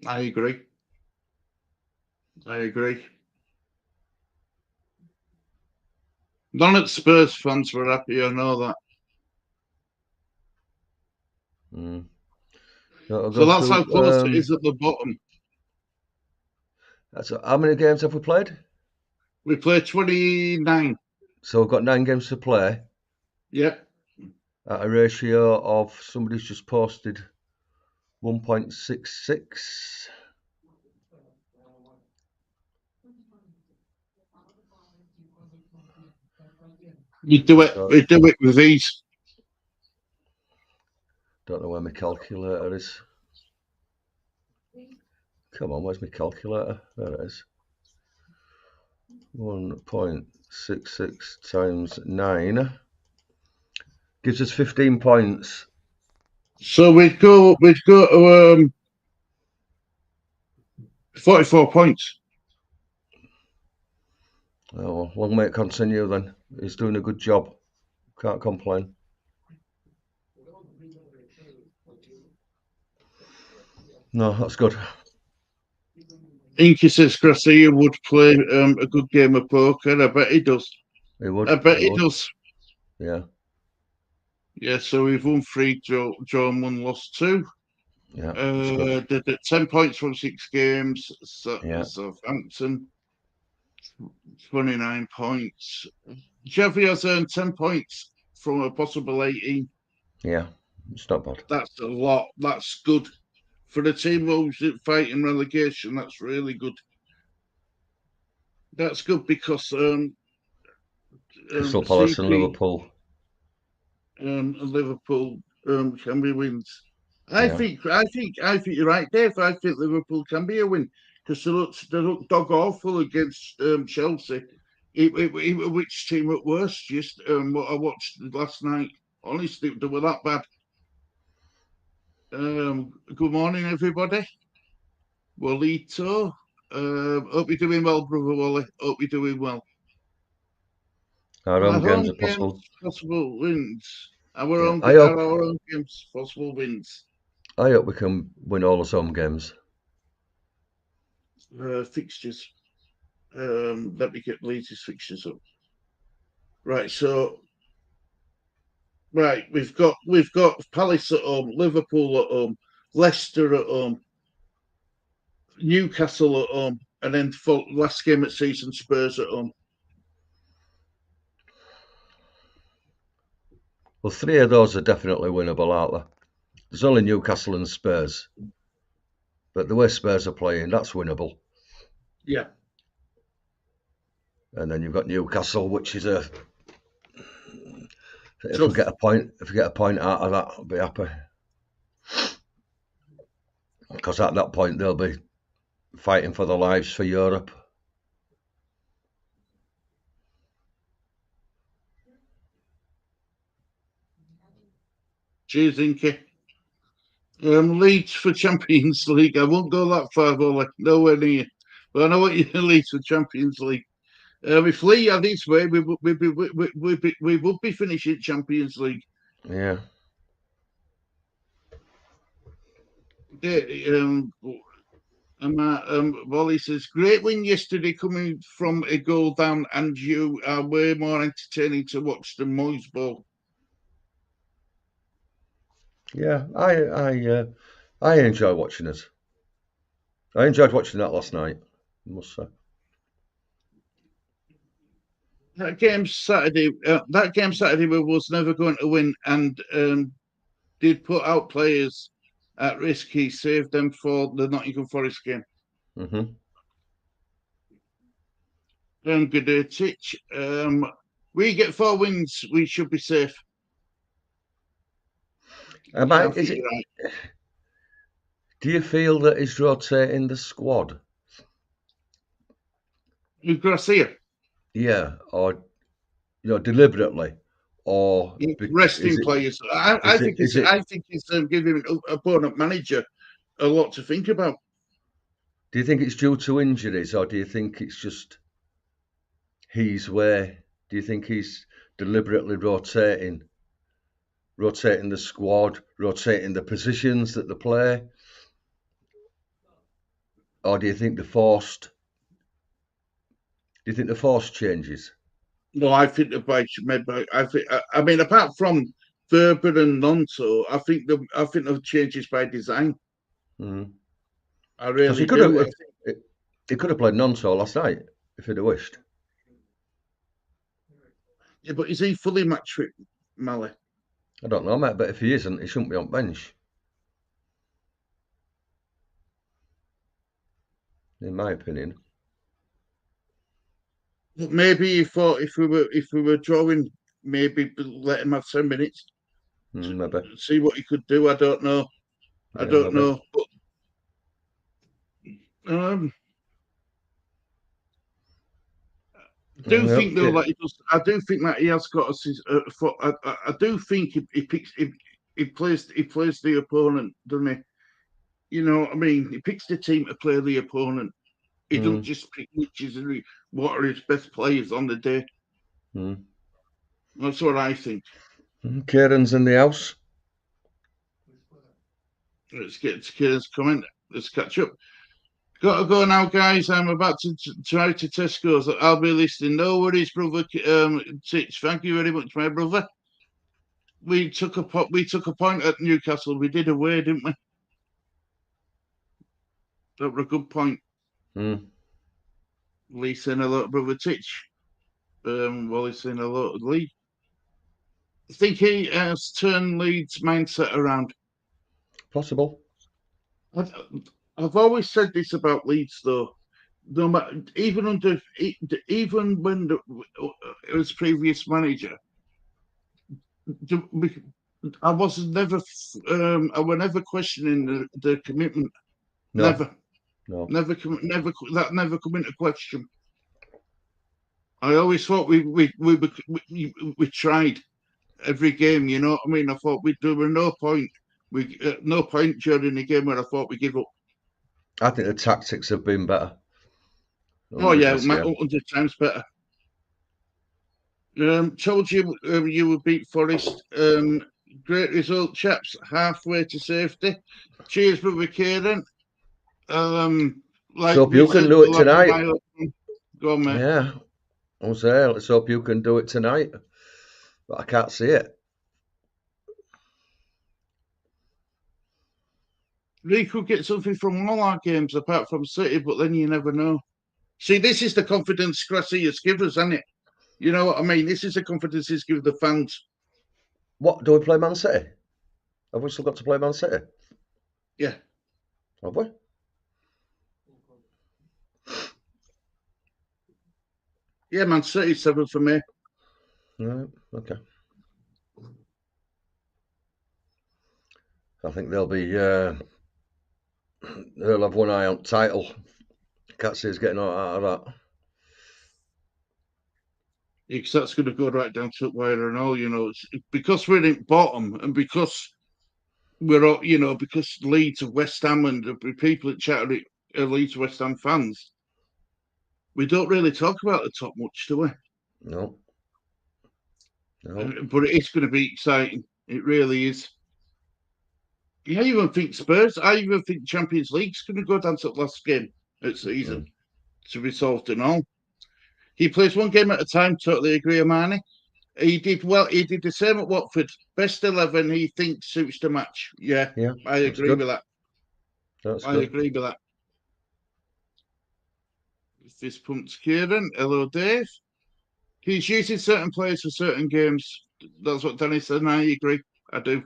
Speaker 1: I agree. I agree. None of the Spurs fans were happy. I know that. So
Speaker 2: Go
Speaker 1: that's how
Speaker 2: through.
Speaker 1: close it is at the bottom.
Speaker 2: How many games have we played?
Speaker 1: We played 29.
Speaker 2: So we've got 9 games to play.
Speaker 1: Yep.
Speaker 2: At a ratio of, somebody's just posted 1.66.
Speaker 1: We do it. We do it with ease.
Speaker 2: Don't know where my calculator is. Come on, where's my calculator? There it is. 1.66 times 9 gives us 15 points.
Speaker 1: So we'd go to 44 points.
Speaker 2: Oh, long may it continue then. He's doing a good job. Can't complain. No, that's good.
Speaker 1: Inky says Garcia would play a good game of poker. I bet he does.
Speaker 2: He would.
Speaker 1: I bet he does.
Speaker 2: Yeah.
Speaker 1: Yeah, so we've won 3, drawn 1, lost 2.
Speaker 2: Yeah.
Speaker 1: Did 10 points from 6 games.
Speaker 2: Yeah.
Speaker 1: Southampton, 29 points. Jeffrey has earned 10 points from a possible 18.
Speaker 2: Yeah, it's not bad.
Speaker 1: That's a lot. That's good. For the team who's fighting relegation, that's really good. That's good because
Speaker 2: Crystal Palace and
Speaker 1: CP
Speaker 2: Liverpool.
Speaker 1: and Liverpool can be wins. I think you're right, Dave. I think Liverpool can be a win because they look dog awful against Chelsea. Which team at worst? Just what I watched last night. Honestly, they were that bad. Good morning, everybody. Walito. Hope you're doing well, brother Wally. Hope you're doing well.
Speaker 2: Our
Speaker 1: Our
Speaker 2: home games
Speaker 1: home
Speaker 2: are possible.
Speaker 1: games, possible wins. Our
Speaker 2: Yeah.
Speaker 1: own, our own games, possible wins.
Speaker 2: I hope we can win all the home games.
Speaker 1: Fixtures. Let me get Leeds' fixtures up. Right, so we've got Palace at home, Liverpool at home, Leicester at home, Newcastle at home, and then for last game at season, Spurs at home.
Speaker 2: Well, 3 of those are definitely winnable, aren't they? There's only Newcastle and Spurs. But the way Spurs are playing, that's winnable.
Speaker 1: Yeah.
Speaker 2: And then you've got Newcastle, which is a. If we get a point out of that, I'll be happy. Because at that point they'll be fighting for their lives for Europe.
Speaker 1: Cheers, Inky. Leeds for Champions League. I won't go that far, Ollie. Nowhere near. But I know what you Leeds for Champions League. If Lee had his way, we would be finishing Champions League.
Speaker 2: Yeah.
Speaker 1: Wally says, great win yesterday coming from a goal down, and you are way more entertaining to watch than Moyes Ball.
Speaker 2: Yeah, I enjoy watching it. I enjoyed watching that last night, I must say.
Speaker 1: That game Saturday was never going to win, and did put out players at risk. He saved them for the Nottingham Forest game.
Speaker 2: Hmm.
Speaker 1: Good we get 4 wins, we should be safe. Yeah, I
Speaker 2: Is
Speaker 1: think
Speaker 2: it?
Speaker 1: you're right.
Speaker 2: Do you feel that he's rotating the squad?
Speaker 1: With Garcia,
Speaker 2: Yeah, or deliberately, or
Speaker 1: resting players.
Speaker 2: is it?
Speaker 1: I think he's giving opponent manager a lot to think about.
Speaker 2: Do you think it's due to injuries, or do you think it's just his way? Do you think he's deliberately rotating the squad, rotating the positions that they play, or do you think the forced? Do you think the forced changes?
Speaker 1: No, I think the bike should maybe. I mean, apart from Verber and Nonto, I think the changes by design. I
Speaker 2: Because
Speaker 1: really do.
Speaker 2: he could have played Nonso last night if he'd have wished.
Speaker 1: Yeah, but is he fully match fit, Mally?
Speaker 2: I don't know, mate, but if he isn't, he shouldn't be on bench, in my opinion.
Speaker 1: But maybe he thought if we were drawing, maybe let him have 10 minutes to
Speaker 2: Maybe.
Speaker 1: see what he could do. I don't know. I
Speaker 2: Yeah,
Speaker 1: don't
Speaker 2: maybe.
Speaker 1: know. But um, do
Speaker 2: Well,
Speaker 1: think though that he does. I do think that he has got I do think he plays the opponent, doesn't he? You know what I mean? He picks the team to play the opponent. He doesn't
Speaker 2: mm,
Speaker 1: just pick what are his best players on the day.
Speaker 2: mm.
Speaker 1: That's what I think.
Speaker 2: Kieran's in the house.
Speaker 1: Let's get Kieran's comment. Let's catch up. Got to go now, guys. I'm about to try to Tesco's. I'll be listening. No worries, brother. Titch. Thank you very much, my brother. We took a point at Newcastle. We did away, didn't we? That was a good point.
Speaker 2: Mm.
Speaker 1: Lee saying hello to brother Titch. Wally saying hello to Lee. I think he has turned Leeds' mindset around.
Speaker 2: Possible.
Speaker 1: I've, I've always said this about Leeds, though. No matter, even when it was previous manager, I was never, I was never questioning the commitment.
Speaker 2: No,
Speaker 1: Never,
Speaker 2: no.
Speaker 1: that never come into question. I always thought we tried every game. You know what I mean? I thought there were no point. No point during the game where I thought we give up.
Speaker 2: I think the tactics have been better
Speaker 1: Oh yeah,
Speaker 2: this year.
Speaker 1: 100 times better. Told you you would beat Forest. Great result, chaps. Halfway to safety. Cheers, brother Kieran.
Speaker 2: Let's
Speaker 1: Like
Speaker 2: hope
Speaker 1: we
Speaker 2: you can
Speaker 1: said,
Speaker 2: do it
Speaker 1: we'll have a
Speaker 2: tonight.
Speaker 1: mile. Go on, mate.
Speaker 2: Yeah, I was there. Let's hope you can do it tonight. But I can't see it.
Speaker 1: We could get something from all our games apart from City, but then you never know. See, this is the confidence Gracias gives us, isn't it? You know what I mean? This is the confidence he's given the fans.
Speaker 2: What, do we play Man City? Have we still got to play Man City?
Speaker 1: Yeah.
Speaker 2: Have we?
Speaker 1: Yeah, Man City 7 for me.
Speaker 2: Right, okay. I think they'll have one eye on title. Can't see us getting out of that.
Speaker 1: Because that's going to go right down to wire and all, you know. Because we're in bottom and because we're all, you know, because Leeds of West Ham and the people that chat are Leeds West Ham fans, we don't really talk about the top much, do we?
Speaker 2: No. No.
Speaker 1: But it is going to be exciting. It really is. I even think Spurs. I even think Champions League's going to go down to the last game of the season
Speaker 2: Mm.
Speaker 1: to be solved and all. He plays one game at a time. Totally agree, Amani. He did well. He did the same at Watford. Best 11 he thinks suits the match. Yeah,
Speaker 2: Yeah,
Speaker 1: I
Speaker 2: that's
Speaker 1: agree
Speaker 2: good.
Speaker 1: with that.
Speaker 2: That's
Speaker 1: I
Speaker 2: good.
Speaker 1: agree with that. Fist pumps Kieran. Hello, Dave. He's using certain players for certain games. That's what Danny said, and I agree. I do.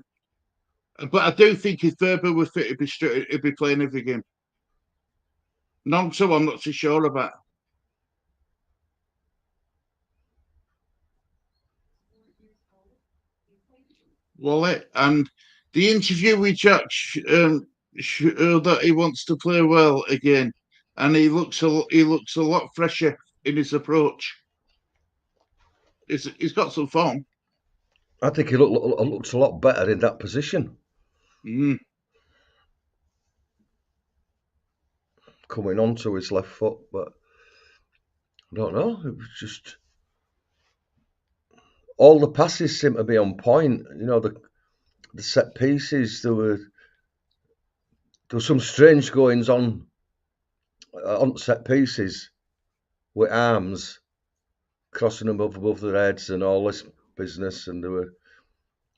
Speaker 1: But I do think if Verba were fit, he'd be playing every game. Not so I'm not so sure about. Wallet and the interview with Jack that he wants to play well again, and he looks a lot fresher in his approach. He's got some form.
Speaker 2: I think he looks a lot better in that position,
Speaker 1: Mm.
Speaker 2: coming onto his left foot. But I don't know. It was just all the passes seem to be on point. You know, the set pieces. There were some strange goings on set pieces with arms crossing them above their heads and all this business, and there were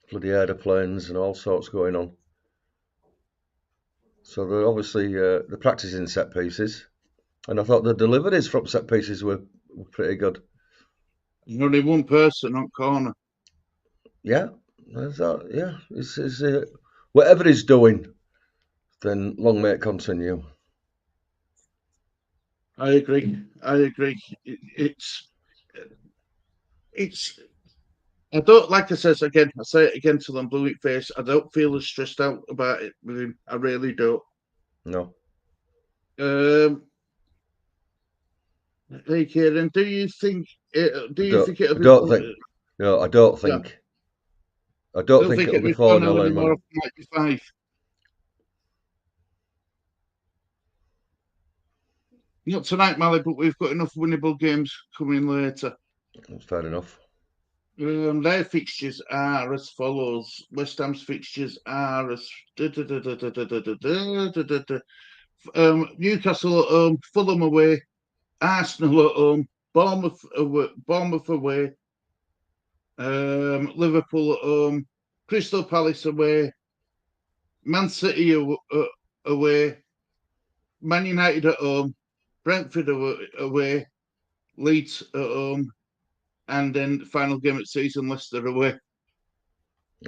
Speaker 2: bloody aeroplanes and all sorts going on. So they're practicing set pieces, and I thought the deliveries from set pieces were pretty good.
Speaker 1: Only one person on corner.
Speaker 2: Yeah, I thought it's whatever he's doing, then long may it continue.
Speaker 1: I agree. I agree. It's. I don't like I says again. I say it again till I'm blue in face. I don't feel as stressed out about it with him. I really don't.
Speaker 2: No,
Speaker 1: Um, hey, Kieran, Do
Speaker 2: I
Speaker 1: you
Speaker 2: don't.
Speaker 1: think it'll
Speaker 2: I
Speaker 1: be?
Speaker 2: don't think. No, I don't
Speaker 1: Yeah,
Speaker 2: think. I don't
Speaker 1: don't
Speaker 2: think
Speaker 1: think
Speaker 2: it'll
Speaker 1: it'll
Speaker 2: be
Speaker 1: be
Speaker 2: 4
Speaker 1: 4-0
Speaker 2: nil
Speaker 1: anymore.
Speaker 2: anymore.
Speaker 1: It might be five. Not tonight, Mally, but we've got enough winnable games coming later.
Speaker 2: That's fair enough.
Speaker 1: Their fixtures are as follows. West Ham's fixtures are as Newcastle at home, Fulham away, Arsenal at home, Bournemouth away, Liverpool at home, Crystal Palace away, Man City away, Man United at home, Brentford away, Leeds at home, and then the final game at season, Leicester away.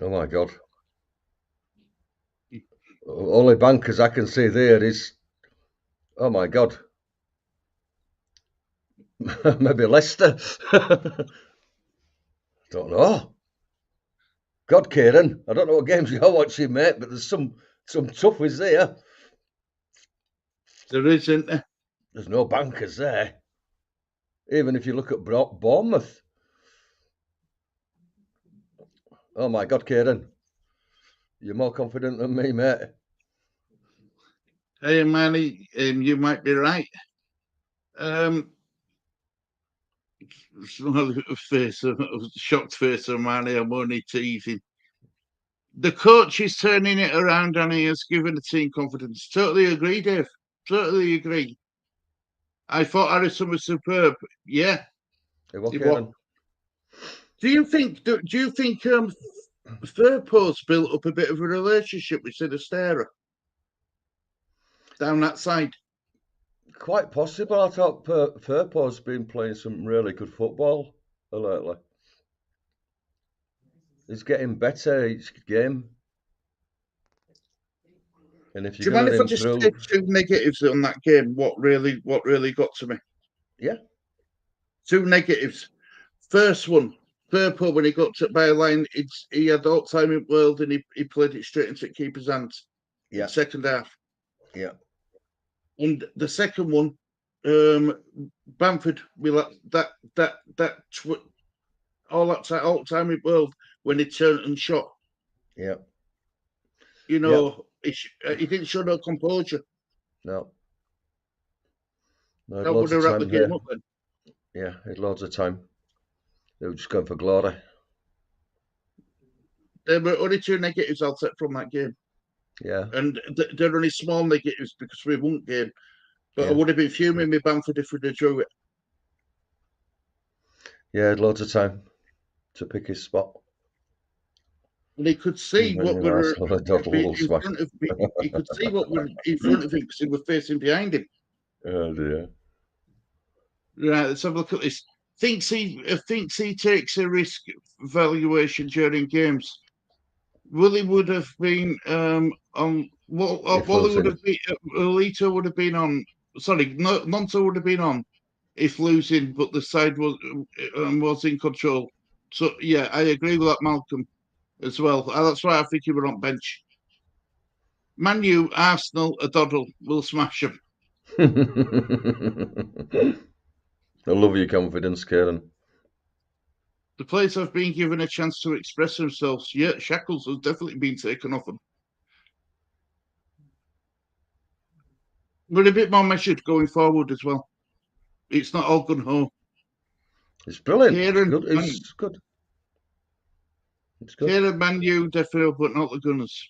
Speaker 2: Oh my god. Only bankers I can see there is, oh my god, maybe Leicester. Don't know. God, Kieran, I don't know what games you're watching, mate, but there's some toughies there.
Speaker 1: There isn't.
Speaker 2: There's no bankers there. Even if you look at Bournemouth. Oh my God, Kieran, you're more confident than me, mate.
Speaker 1: Hey, Manny, you might be right. Um, face, shocked face of Manny. I'm only teasing. The coach is turning it around and he has given the team confidence. Totally agree, Dave. Totally agree. I thought Harrison was superb. Yeah,
Speaker 2: Hey, what,
Speaker 1: he was.
Speaker 2: Kieran?
Speaker 1: Do you think Firpo's built up a bit of a relationship with Sinistera down that side?
Speaker 2: Quite possible. I thought Firpo's been playing some really good football lately. He's getting better each game. And if you're
Speaker 1: Do you
Speaker 2: going
Speaker 1: mind
Speaker 2: to
Speaker 1: if I just say
Speaker 2: improve,
Speaker 1: two negatives on that game? What really got to me?
Speaker 2: yeah,
Speaker 1: Two negatives. First one, Firpo when he got to byline, he had all time in the world and he played it straight into the keeper's hands.
Speaker 2: yeah,
Speaker 1: Second half.
Speaker 2: yeah,
Speaker 1: And the second one, Bamford, we like all time in the world when he turned and shot.
Speaker 2: yeah,
Speaker 1: You
Speaker 2: yeah.
Speaker 1: know, he didn't show no composure.
Speaker 2: No, I had
Speaker 1: That would
Speaker 2: loads of
Speaker 1: have wrapped the
Speaker 2: time
Speaker 1: game
Speaker 2: there.
Speaker 1: up then.
Speaker 2: Yeah, I had loads of time. They were just going for glory.
Speaker 1: There were only two negatives I'll take from that game.
Speaker 2: Yeah.
Speaker 1: And they're only small negatives because we won game. But I
Speaker 2: Yeah.
Speaker 1: would have been fuming with Bamford if we'd have drew it.
Speaker 2: Yeah, had loads of time to pick his spot.
Speaker 1: And he could
Speaker 2: And
Speaker 1: see what
Speaker 2: then
Speaker 1: were
Speaker 2: Arsenal Doddle
Speaker 1: in
Speaker 2: smash.
Speaker 1: front of me. He could see what were in front of him because he was facing behind him.
Speaker 2: Oh dear.
Speaker 1: Right, let's have a look at this. Thinks he takes a risk valuation during games. Willie would have been on.
Speaker 2: If
Speaker 1: Wally would
Speaker 2: losing.
Speaker 1: have been. Alito would have been on. Sorry, Nonto would have been on if losing, but the side was in control. So yeah, I agree with that, Malcolm, as well. That's why I think he were on bench. Man U, Arsenal, a doddle. We'll smash them.
Speaker 2: I love your confidence, Kieran.
Speaker 1: The players have been given a chance to express themselves. Yeah, Shackles has definitely been taken off them. We're a bit more measured going forward as well. It's not all gun ho.
Speaker 2: It's brilliant. It's
Speaker 1: Kieran,
Speaker 2: good. It's good. It's good.
Speaker 1: Kieran, Man U, definitely, but not the Gunners.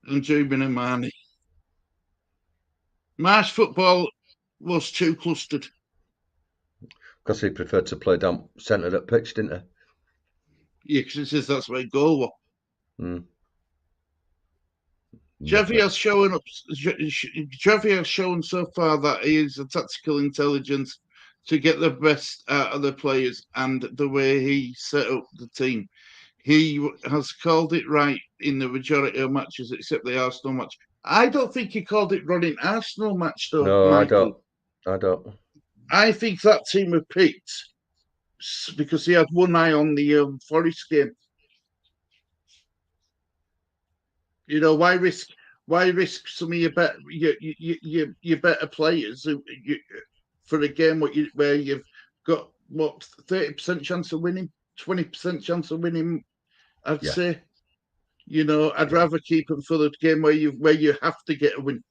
Speaker 1: And Jubin and Marnie. Marsh football was too clustered.
Speaker 2: Because he preferred to play down centre at pitch, didn't
Speaker 1: Yeah, because it says that's where goal was.
Speaker 2: he? Mm.
Speaker 1: Javier
Speaker 2: Muppet.
Speaker 1: has shown so far that he is a tactical intelligence to get the best out of the players and the way he set up the team. He has called it right in the majority of matches, except the Arsenal match. I don't think he called it right in Arsenal match, though,
Speaker 2: No, I
Speaker 1: Michael.
Speaker 2: don't. I don't.
Speaker 1: I think that team were picked because he had one eye on the Forest game. You know, why risk some of your better players for a game where you've got what 30% chance of winning, 20% chance of winning? I'd
Speaker 2: Yeah.
Speaker 1: say. You know, I'd
Speaker 2: Yeah.
Speaker 1: rather keep them for the game where you have to get a win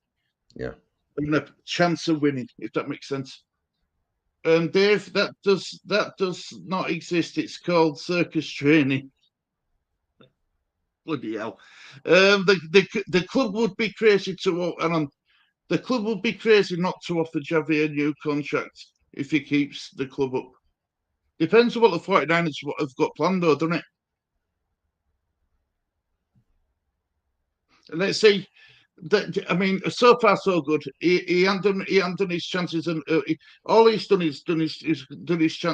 Speaker 2: Yeah.
Speaker 1: and a chance of winning, if that makes sense. And Dave, that does not exist. It's called circus training. Bloody hell! The club would be crazy the club would be crazy not to offer Javier a new contract if he keeps the club up. Depends on what the 49ers have got planned, though, doesn't it? Let's see. I mean, so far so good. He hadn't done his chances, and all he's done is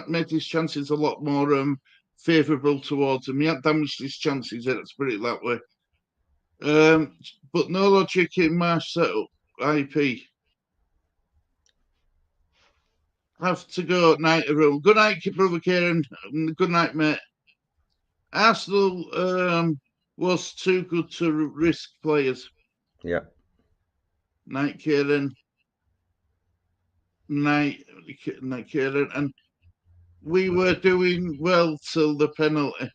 Speaker 1: made his chances a lot more favourable towards him. He hadn't damaged his chances. Let's put it that way. But no logic in Marsh setup. IP. Have to go night room. Good night, brother Kieran. Good night, mate. Arsenal was too good to risk players.
Speaker 2: Yeah.
Speaker 1: Night, Kieran. Night, Kieran. And we were doing well till the penalty.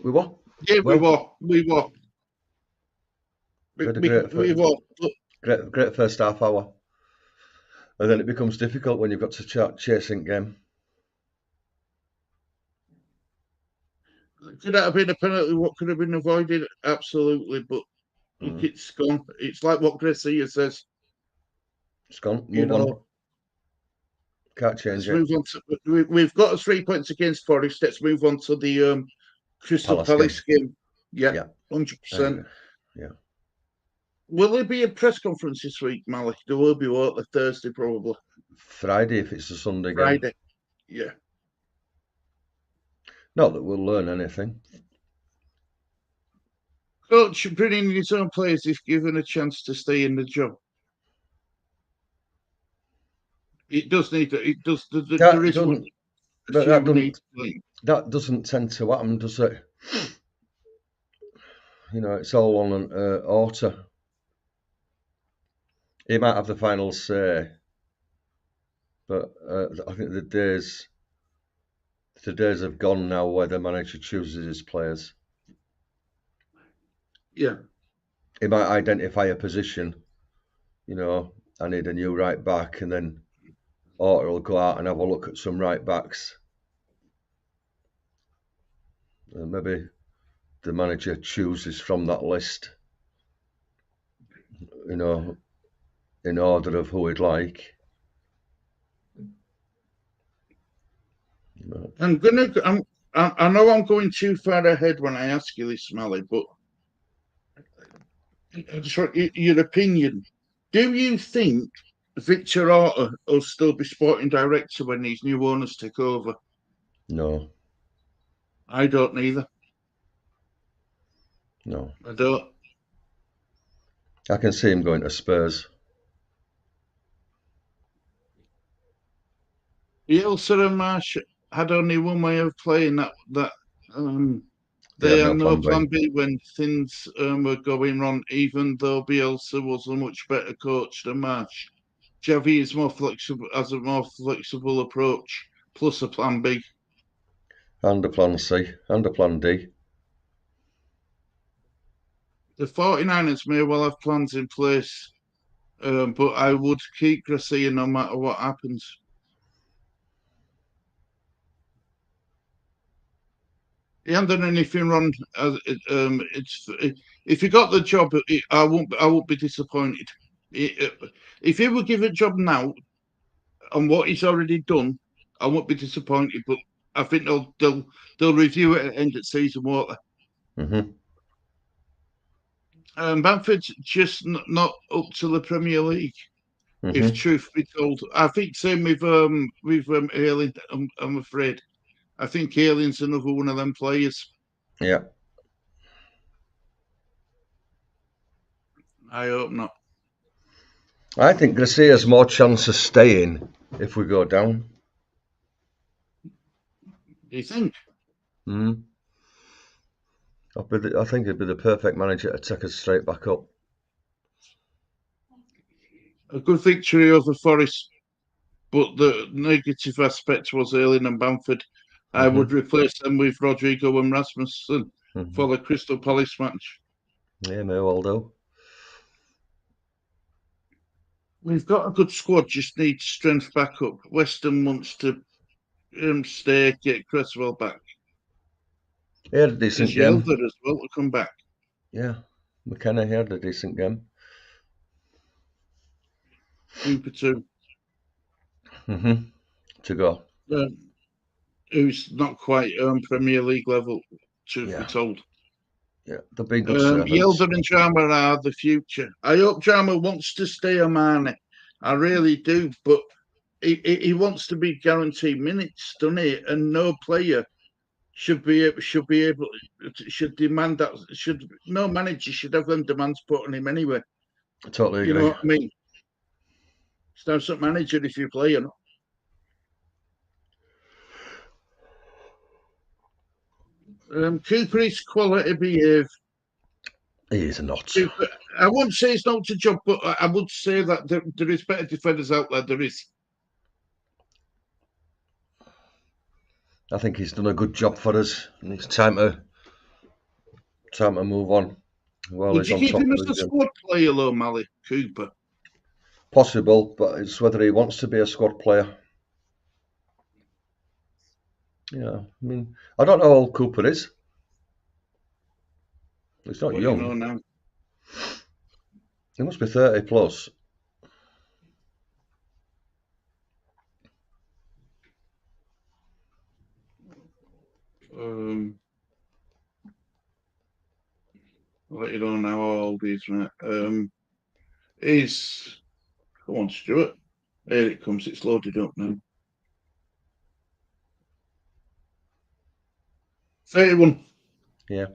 Speaker 2: We won.
Speaker 1: Yeah, we
Speaker 2: Well,
Speaker 1: were. We were.
Speaker 2: we had a
Speaker 1: We were. But
Speaker 2: great first half hour, and then it becomes difficult when you've got to start chasing game.
Speaker 1: could that have been a penalty? What could have been avoided? Absolutely. But look,
Speaker 2: Mm.
Speaker 1: it's gone. It's like what Gracia says.
Speaker 2: It's gone.
Speaker 1: You
Speaker 2: Move on.
Speaker 1: know,
Speaker 2: Can't change
Speaker 1: let's
Speaker 2: it.
Speaker 1: move on to. We've got a 3 points against Forest. Let's move on to the Crystal
Speaker 2: Palace game.
Speaker 1: Palace game. Yeah,
Speaker 2: Yeah.
Speaker 1: 100%.
Speaker 2: Yeah.
Speaker 1: Will there be a press conference this week, Malik? There will be, won't there? Thursday, probably.
Speaker 2: Friday if it's a Sunday game.
Speaker 1: Friday. Yeah.
Speaker 2: Not that we'll learn anything.
Speaker 1: Coach bringing his own players if given a chance to stay in the job. It does need to. It does. There
Speaker 2: That
Speaker 1: is one.
Speaker 2: doesn't.
Speaker 1: A
Speaker 2: But
Speaker 1: few need playing.
Speaker 2: that doesn't tend to happen, does it? You know, it's all on an order. He might have the final say, but I think the days have gone now where the manager chooses his players.
Speaker 1: Yeah.
Speaker 2: He might identify a position. You know, I need a new right back, and then Orta will go out and have a look at some right backs. Maybe the manager chooses from that list. in order of who we'd like. But
Speaker 1: I know I'm going too far ahead when I ask you this, Mally, but I just want your opinion. Do you think Victor Orta will still be sporting director when these new owners take over?
Speaker 2: no,
Speaker 1: I don't neither.
Speaker 2: no.
Speaker 1: I don't.
Speaker 2: I can see him going to Spurs.
Speaker 1: Bielsa and Marsh had only one way of playing that
Speaker 2: They
Speaker 1: they
Speaker 2: had
Speaker 1: had
Speaker 2: no
Speaker 1: no
Speaker 2: plan B.
Speaker 1: plan B when things were going wrong, even though Bielsa was a much better coach than Marsh. Javi is more flexible, has a more flexible approach, plus a plan B.
Speaker 2: And a plan C. And a plan D.
Speaker 1: The 49ers may well have plans in place, but I would keep Garcia no matter what happens. He hasn't done anything wrong. If he got the job, I won't be disappointed. If he were given a job now on what he's already done, I won't be disappointed. But I think they'll review it at the end of season, won't they?
Speaker 2: Mm-hmm.
Speaker 1: Bamford's just not up to the Premier League. If
Speaker 2: Mm-hmm.
Speaker 1: truth be told, I think same with Ayling. I'm afraid. I think Ayling's another one of them players.
Speaker 2: Yeah.
Speaker 1: I hope not.
Speaker 2: I think Garcia has more chance of staying if we go down.
Speaker 1: Do you think?
Speaker 2: Mm. I think he'd be the perfect manager to take us straight back up.
Speaker 1: A good victory over Forest, but the negative aspect was Ayling and Bamford. I would
Speaker 2: Mm-hmm.
Speaker 1: replace them with Rodrigo and Rasmussen
Speaker 2: Mm-hmm.
Speaker 1: for the Crystal Palace match.
Speaker 2: Yeah, may well do.
Speaker 1: We've got a good squad, just need strength back up. Weston wants to stay, get Cresswell back.
Speaker 2: He had a decent
Speaker 1: There's
Speaker 2: game.
Speaker 1: Yelder as well to come back.
Speaker 2: Yeah, McKenna, he had a decent game.
Speaker 1: Cooper too.
Speaker 2: Mm-hmm. To go.
Speaker 1: Um, who's not quite Premier League level, truth be
Speaker 2: Yeah,
Speaker 1: told.
Speaker 2: yeah. They've been good servants.
Speaker 1: Yelder and Drama are the future. I hope Drama wants to stay a man. I really do, but he wants to be guaranteed minutes, doesn't he? And no player should demand that. Should no manager should have them demands put on him anyway.
Speaker 2: I totally
Speaker 1: You know
Speaker 2: agree.
Speaker 1: what I mean? Stand some manager if you play, you know. Cooper is quality behave.
Speaker 2: He is not.
Speaker 1: Cooper, I wouldn't say it's not a job, but I would say that there is better defenders out there. There is.
Speaker 2: I think he's done a good job for us, and it's time to move on. Well,
Speaker 1: Would
Speaker 2: he's
Speaker 1: you
Speaker 2: on
Speaker 1: keep
Speaker 2: top
Speaker 1: him
Speaker 2: of
Speaker 1: as a
Speaker 2: his game.
Speaker 1: squad player, though, Mally Cooper?
Speaker 2: Possible, but it's whether he wants to be a squad player. Yeah, I mean, I don't know how old Cooper is. He's not
Speaker 1: What you know
Speaker 2: young.
Speaker 1: now?
Speaker 2: He must be 30 plus.
Speaker 1: I'll let you know now how old he is, mate. He's come on, Stuart. Here it comes. It's loaded up now. 31.
Speaker 2: Yeah.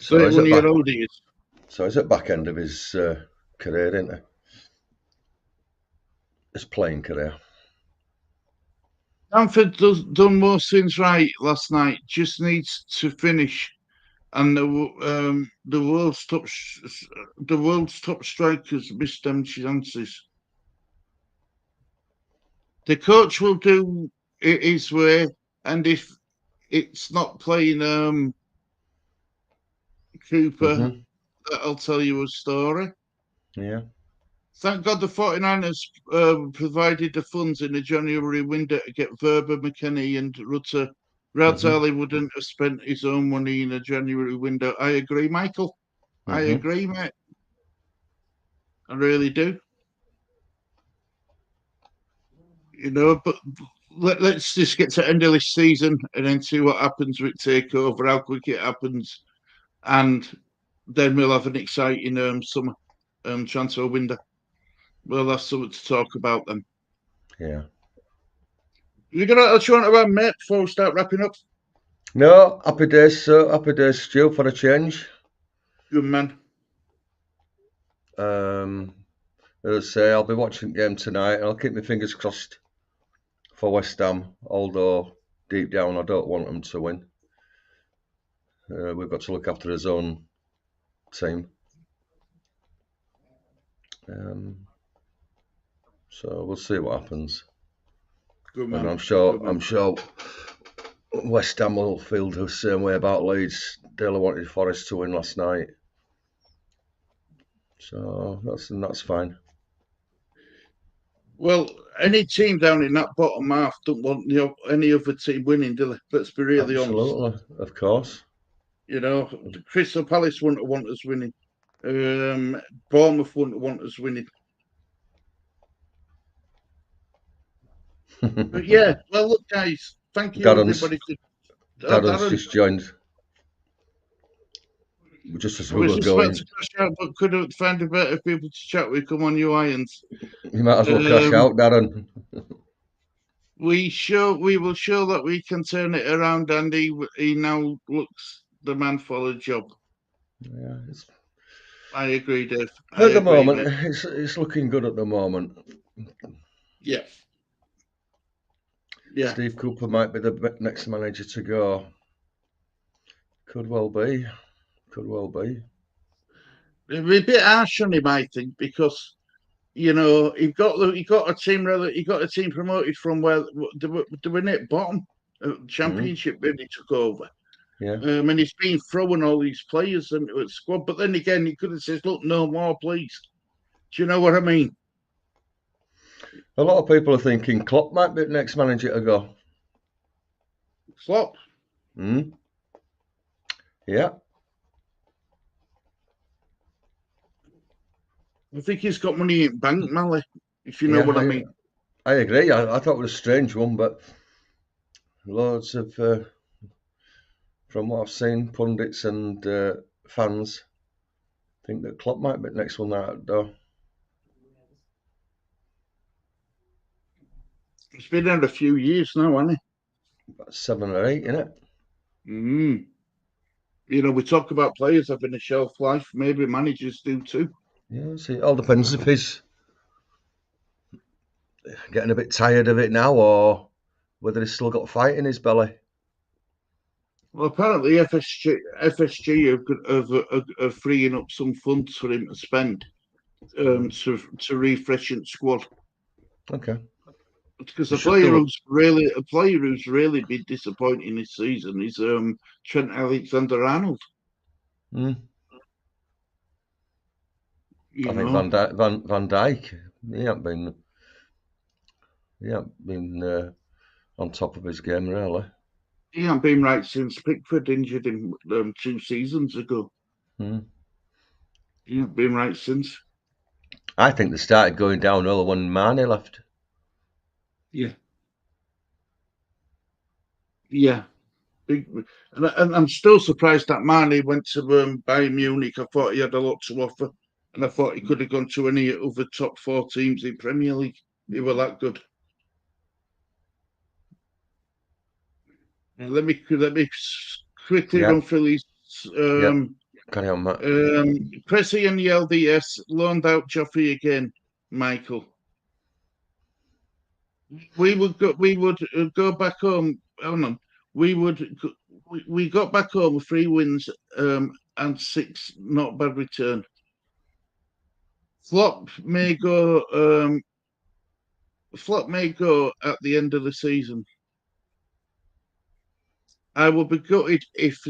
Speaker 2: So he's
Speaker 1: 31
Speaker 2: at
Speaker 1: year
Speaker 2: back.
Speaker 1: old he is.
Speaker 2: So he's at back end of his career, isn't he? His playing career.
Speaker 1: Bamford done most things right last night. Just needs to finish. And the world's top strikers missed them chances. The coach will do it his way, and if it's not playing Cooper,
Speaker 2: Mm-hmm.
Speaker 1: that'll tell you a story.
Speaker 2: Yeah.
Speaker 1: Thank God the 49ers provided the funds in the January window to get Verber, McKennie, and Rutter.
Speaker 2: Mm-hmm.
Speaker 1: Radzali wouldn't have spent his own money in the January window. I agree, Michael. I
Speaker 2: Mm-hmm.
Speaker 1: agree, mate. I really do. But let's just get to the end of this season and then see what happens with takeover, how quick it happens, and then we'll have an exciting summer transfer window. We'll have something to talk about then.
Speaker 2: Yeah.
Speaker 1: You got a chant about mate before we start wrapping up?
Speaker 2: No, happy days, sir. Happy days, Stu, for a change.
Speaker 1: Good man.
Speaker 2: Um, as I say, I'll be watching the game tonight, and I'll keep my fingers crossed for West Ham. Although deep down, I don't want them to win. We've got to look after his own team. So we'll see what happens.
Speaker 1: Good
Speaker 2: And
Speaker 1: man.
Speaker 2: I'm sure,
Speaker 1: Good man.
Speaker 2: I'm sure West Ham will feel the same way about Leeds. They'll wanted Forest to win last night, so that's fine.
Speaker 1: Well, any team down in that bottom half don't want any other team winning, do they? Let's be really honest.
Speaker 2: Absolutely, of course.
Speaker 1: Crystal Palace wouldn't want us winning. Bournemouth wouldn't want us winning. But yeah, well, look, guys, thank you
Speaker 2: Darren's
Speaker 1: everybody for. Oh,
Speaker 2: Darren's
Speaker 1: Darren,
Speaker 2: just joined, just as
Speaker 1: I
Speaker 2: we
Speaker 1: was
Speaker 2: were
Speaker 1: just about
Speaker 2: going.
Speaker 1: to crash out, but could have found a better people to chat with. Come on, you irons.
Speaker 2: You might as well crash
Speaker 1: Um,
Speaker 2: out, Darren.
Speaker 1: we will show that we can turn it around, and he now looks the man for the job.
Speaker 2: Yeah,
Speaker 1: I agree, Dave. I
Speaker 2: at the
Speaker 1: agree,
Speaker 2: moment,
Speaker 1: mate.
Speaker 2: it's looking good at the moment.
Speaker 1: Yeah, yeah.
Speaker 2: Steve Cooper might be the next manager to go. Could well be. Could well be.
Speaker 1: It'd be a bit harsh on him, I think, because he got a team promoted from where they were at bottom
Speaker 2: Mm,
Speaker 1: championship when he took over.
Speaker 2: yeah.
Speaker 1: And he's been throwing all these players into the squad. But then again, he could have said, "Look, no more, please." Do you know what I mean?
Speaker 2: A lot of people are thinking Klopp might be the next manager to go.
Speaker 1: Klopp.
Speaker 2: Mm, yeah.
Speaker 1: I think he's got money in bank, Mally, if you know
Speaker 2: Yeah,
Speaker 1: what I mean.
Speaker 2: I agree. I thought it was a strange one, but loads of, from what I've seen, pundits and fans think that Klopp might be the next one out the door.
Speaker 1: He's been there a few years now, hasn't
Speaker 2: About 7 or 8, isn't it?
Speaker 1: he? We talk about players having a shelf life. Maybe managers do too.
Speaker 2: Yeah, see, it all depends if he's getting a bit tired of it now or whether he's still got fight in his belly.
Speaker 1: Well, apparently FSG are freeing up some funds for him to spend to refresh the squad.
Speaker 2: Okay.
Speaker 1: Because
Speaker 2: He should do
Speaker 1: a player who's really been disappointing this season is Trent Alexander-Arnold.
Speaker 2: it. Mm.
Speaker 1: You
Speaker 2: I think
Speaker 1: know,
Speaker 2: Van Dijk, he hasn't been on top of his game really.
Speaker 1: he hasn't been right since Pickford injured him 2 seasons ago.
Speaker 2: Mm.
Speaker 1: He hasn't been right since.
Speaker 2: I think they started going downhill when Mane left.
Speaker 1: Yeah, yeah. And I'm still surprised that Mane went to Bayern Munich. I thought he had a lot to offer, and I thought he could have gone to any other top 4 teams in Premier League. They were that good. Let me quickly
Speaker 2: Yeah,
Speaker 1: run through these.
Speaker 2: yeah.
Speaker 1: Um,
Speaker 2: Carry on, Matt.
Speaker 1: Pressy and the LDS loaned out Joffrey again, Michael. We would go back home. Oh no, we would we got back home with 3 wins and 6 not bad return. Flop may go. Flop may go at the end of the season. I would be gutted if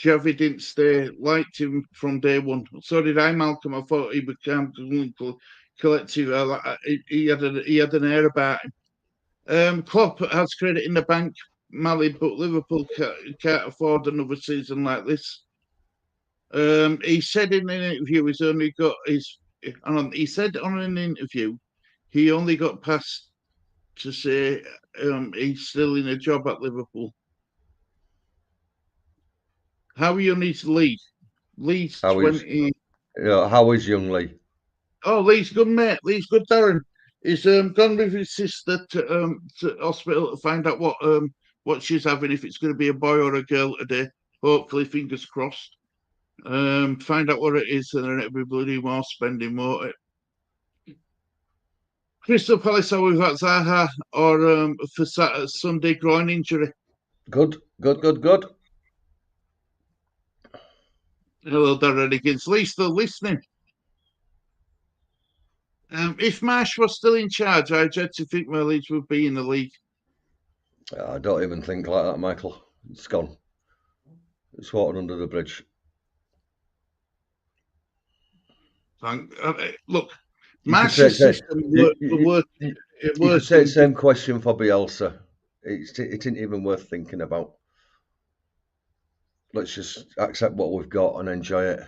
Speaker 1: Javi didn't stay. Liked him from day one. So did I, Malcolm. I thought he became collective. He had an air about him. Klopp has credit in the bank, Mally, but Liverpool can't afford another season like this. He said in an interview and he said on an interview he only got past to say he's still in a job at Liverpool. How young is Lee? Lee's
Speaker 2: How is
Speaker 1: 20.
Speaker 2: how is young Lee?
Speaker 1: Oh, Lee's good, mate. Lee's good, Darren. He's gone with his sister to hospital to find out what she's having, if it's going to be a boy or a girl today. Hopefully, fingers crossed. Find out what it is, and then it'll be bloody more spending more. Crystal Palace are with Zaha or for Sunday groin injury.
Speaker 2: Good, good, good, good.
Speaker 1: Hello, Darren against Lee still listening. If Marsh was still in charge, I dread to think where Leeds would be in the league.
Speaker 2: I don't even think like that, Michael. It's gone. It's water under the bridge.
Speaker 1: Look,
Speaker 2: You could say,
Speaker 1: Marsh's system worked.
Speaker 2: you could say the same question for Bielsa. It isn't even worth thinking about. Let's just accept what we've got and enjoy it.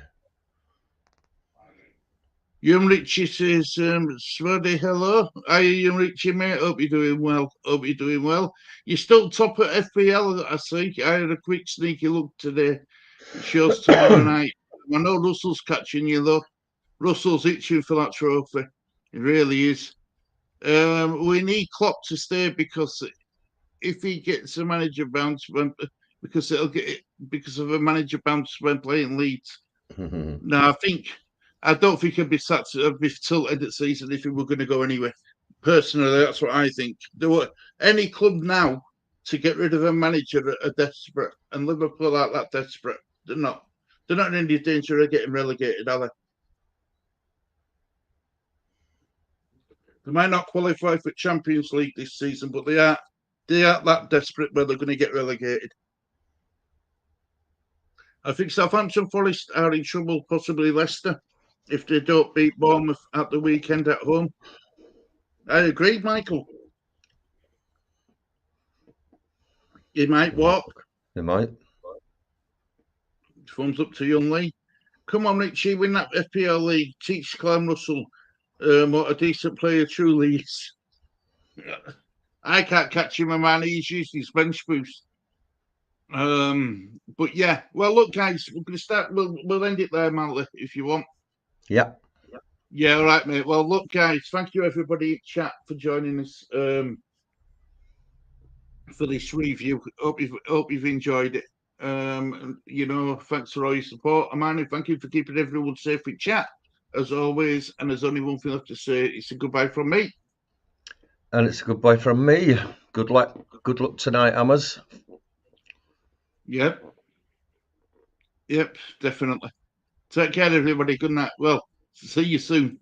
Speaker 1: Young Richie says, Swaddy, hello. Hi, young Richie, mate. Hope you're doing well. Hope you're doing well. You're still top at FPL, I see. I had a quick sneaky look today. It shows tomorrow night. I know Russell's catching you, though. Russell's itching for that trophy. It really is. We need Klopp to stay, because if he gets a manager bounce, because of a manager bounce when playing Leeds. Now, I don't think he'd be tilted at season if he were going to go anywhere. Personally, that's what I think. There were any club now to get rid of a manager are desperate, and Liverpool aren't that desperate. They're not. They're not in any danger of getting relegated, are they? They might not qualify for Champions League this season, but they are that desperate where they're going to get relegated. I think Southampton Forest are in trouble, possibly Leicester, if they don't beat Bournemouth at the weekend at home. I agree, Michael. He might walk.
Speaker 2: He might.
Speaker 1: Thumbs up to young Lee. Come on, Richie, win that FPL league. Teach Clem Russell what a decent player truly is. I can't catch him, man. He's used his bench boost. But yeah, well, look, guys, we're going to start. We'll end it there, Mantley, if you want.
Speaker 2: Yeah.
Speaker 1: Yeah, all right, mate. Well, look, guys, thank you everybody in chat for joining us for this review. Hope you've enjoyed it. Thanks for all your support. Amani, thank you for keeping everyone safe in chat, as always. And there's only one thing left to say. It's a goodbye from me.
Speaker 2: And it's a goodbye from me. Good luck tonight, Hammers.
Speaker 1: Yep, definitely. Take care, everybody. Good night. Well, see you soon.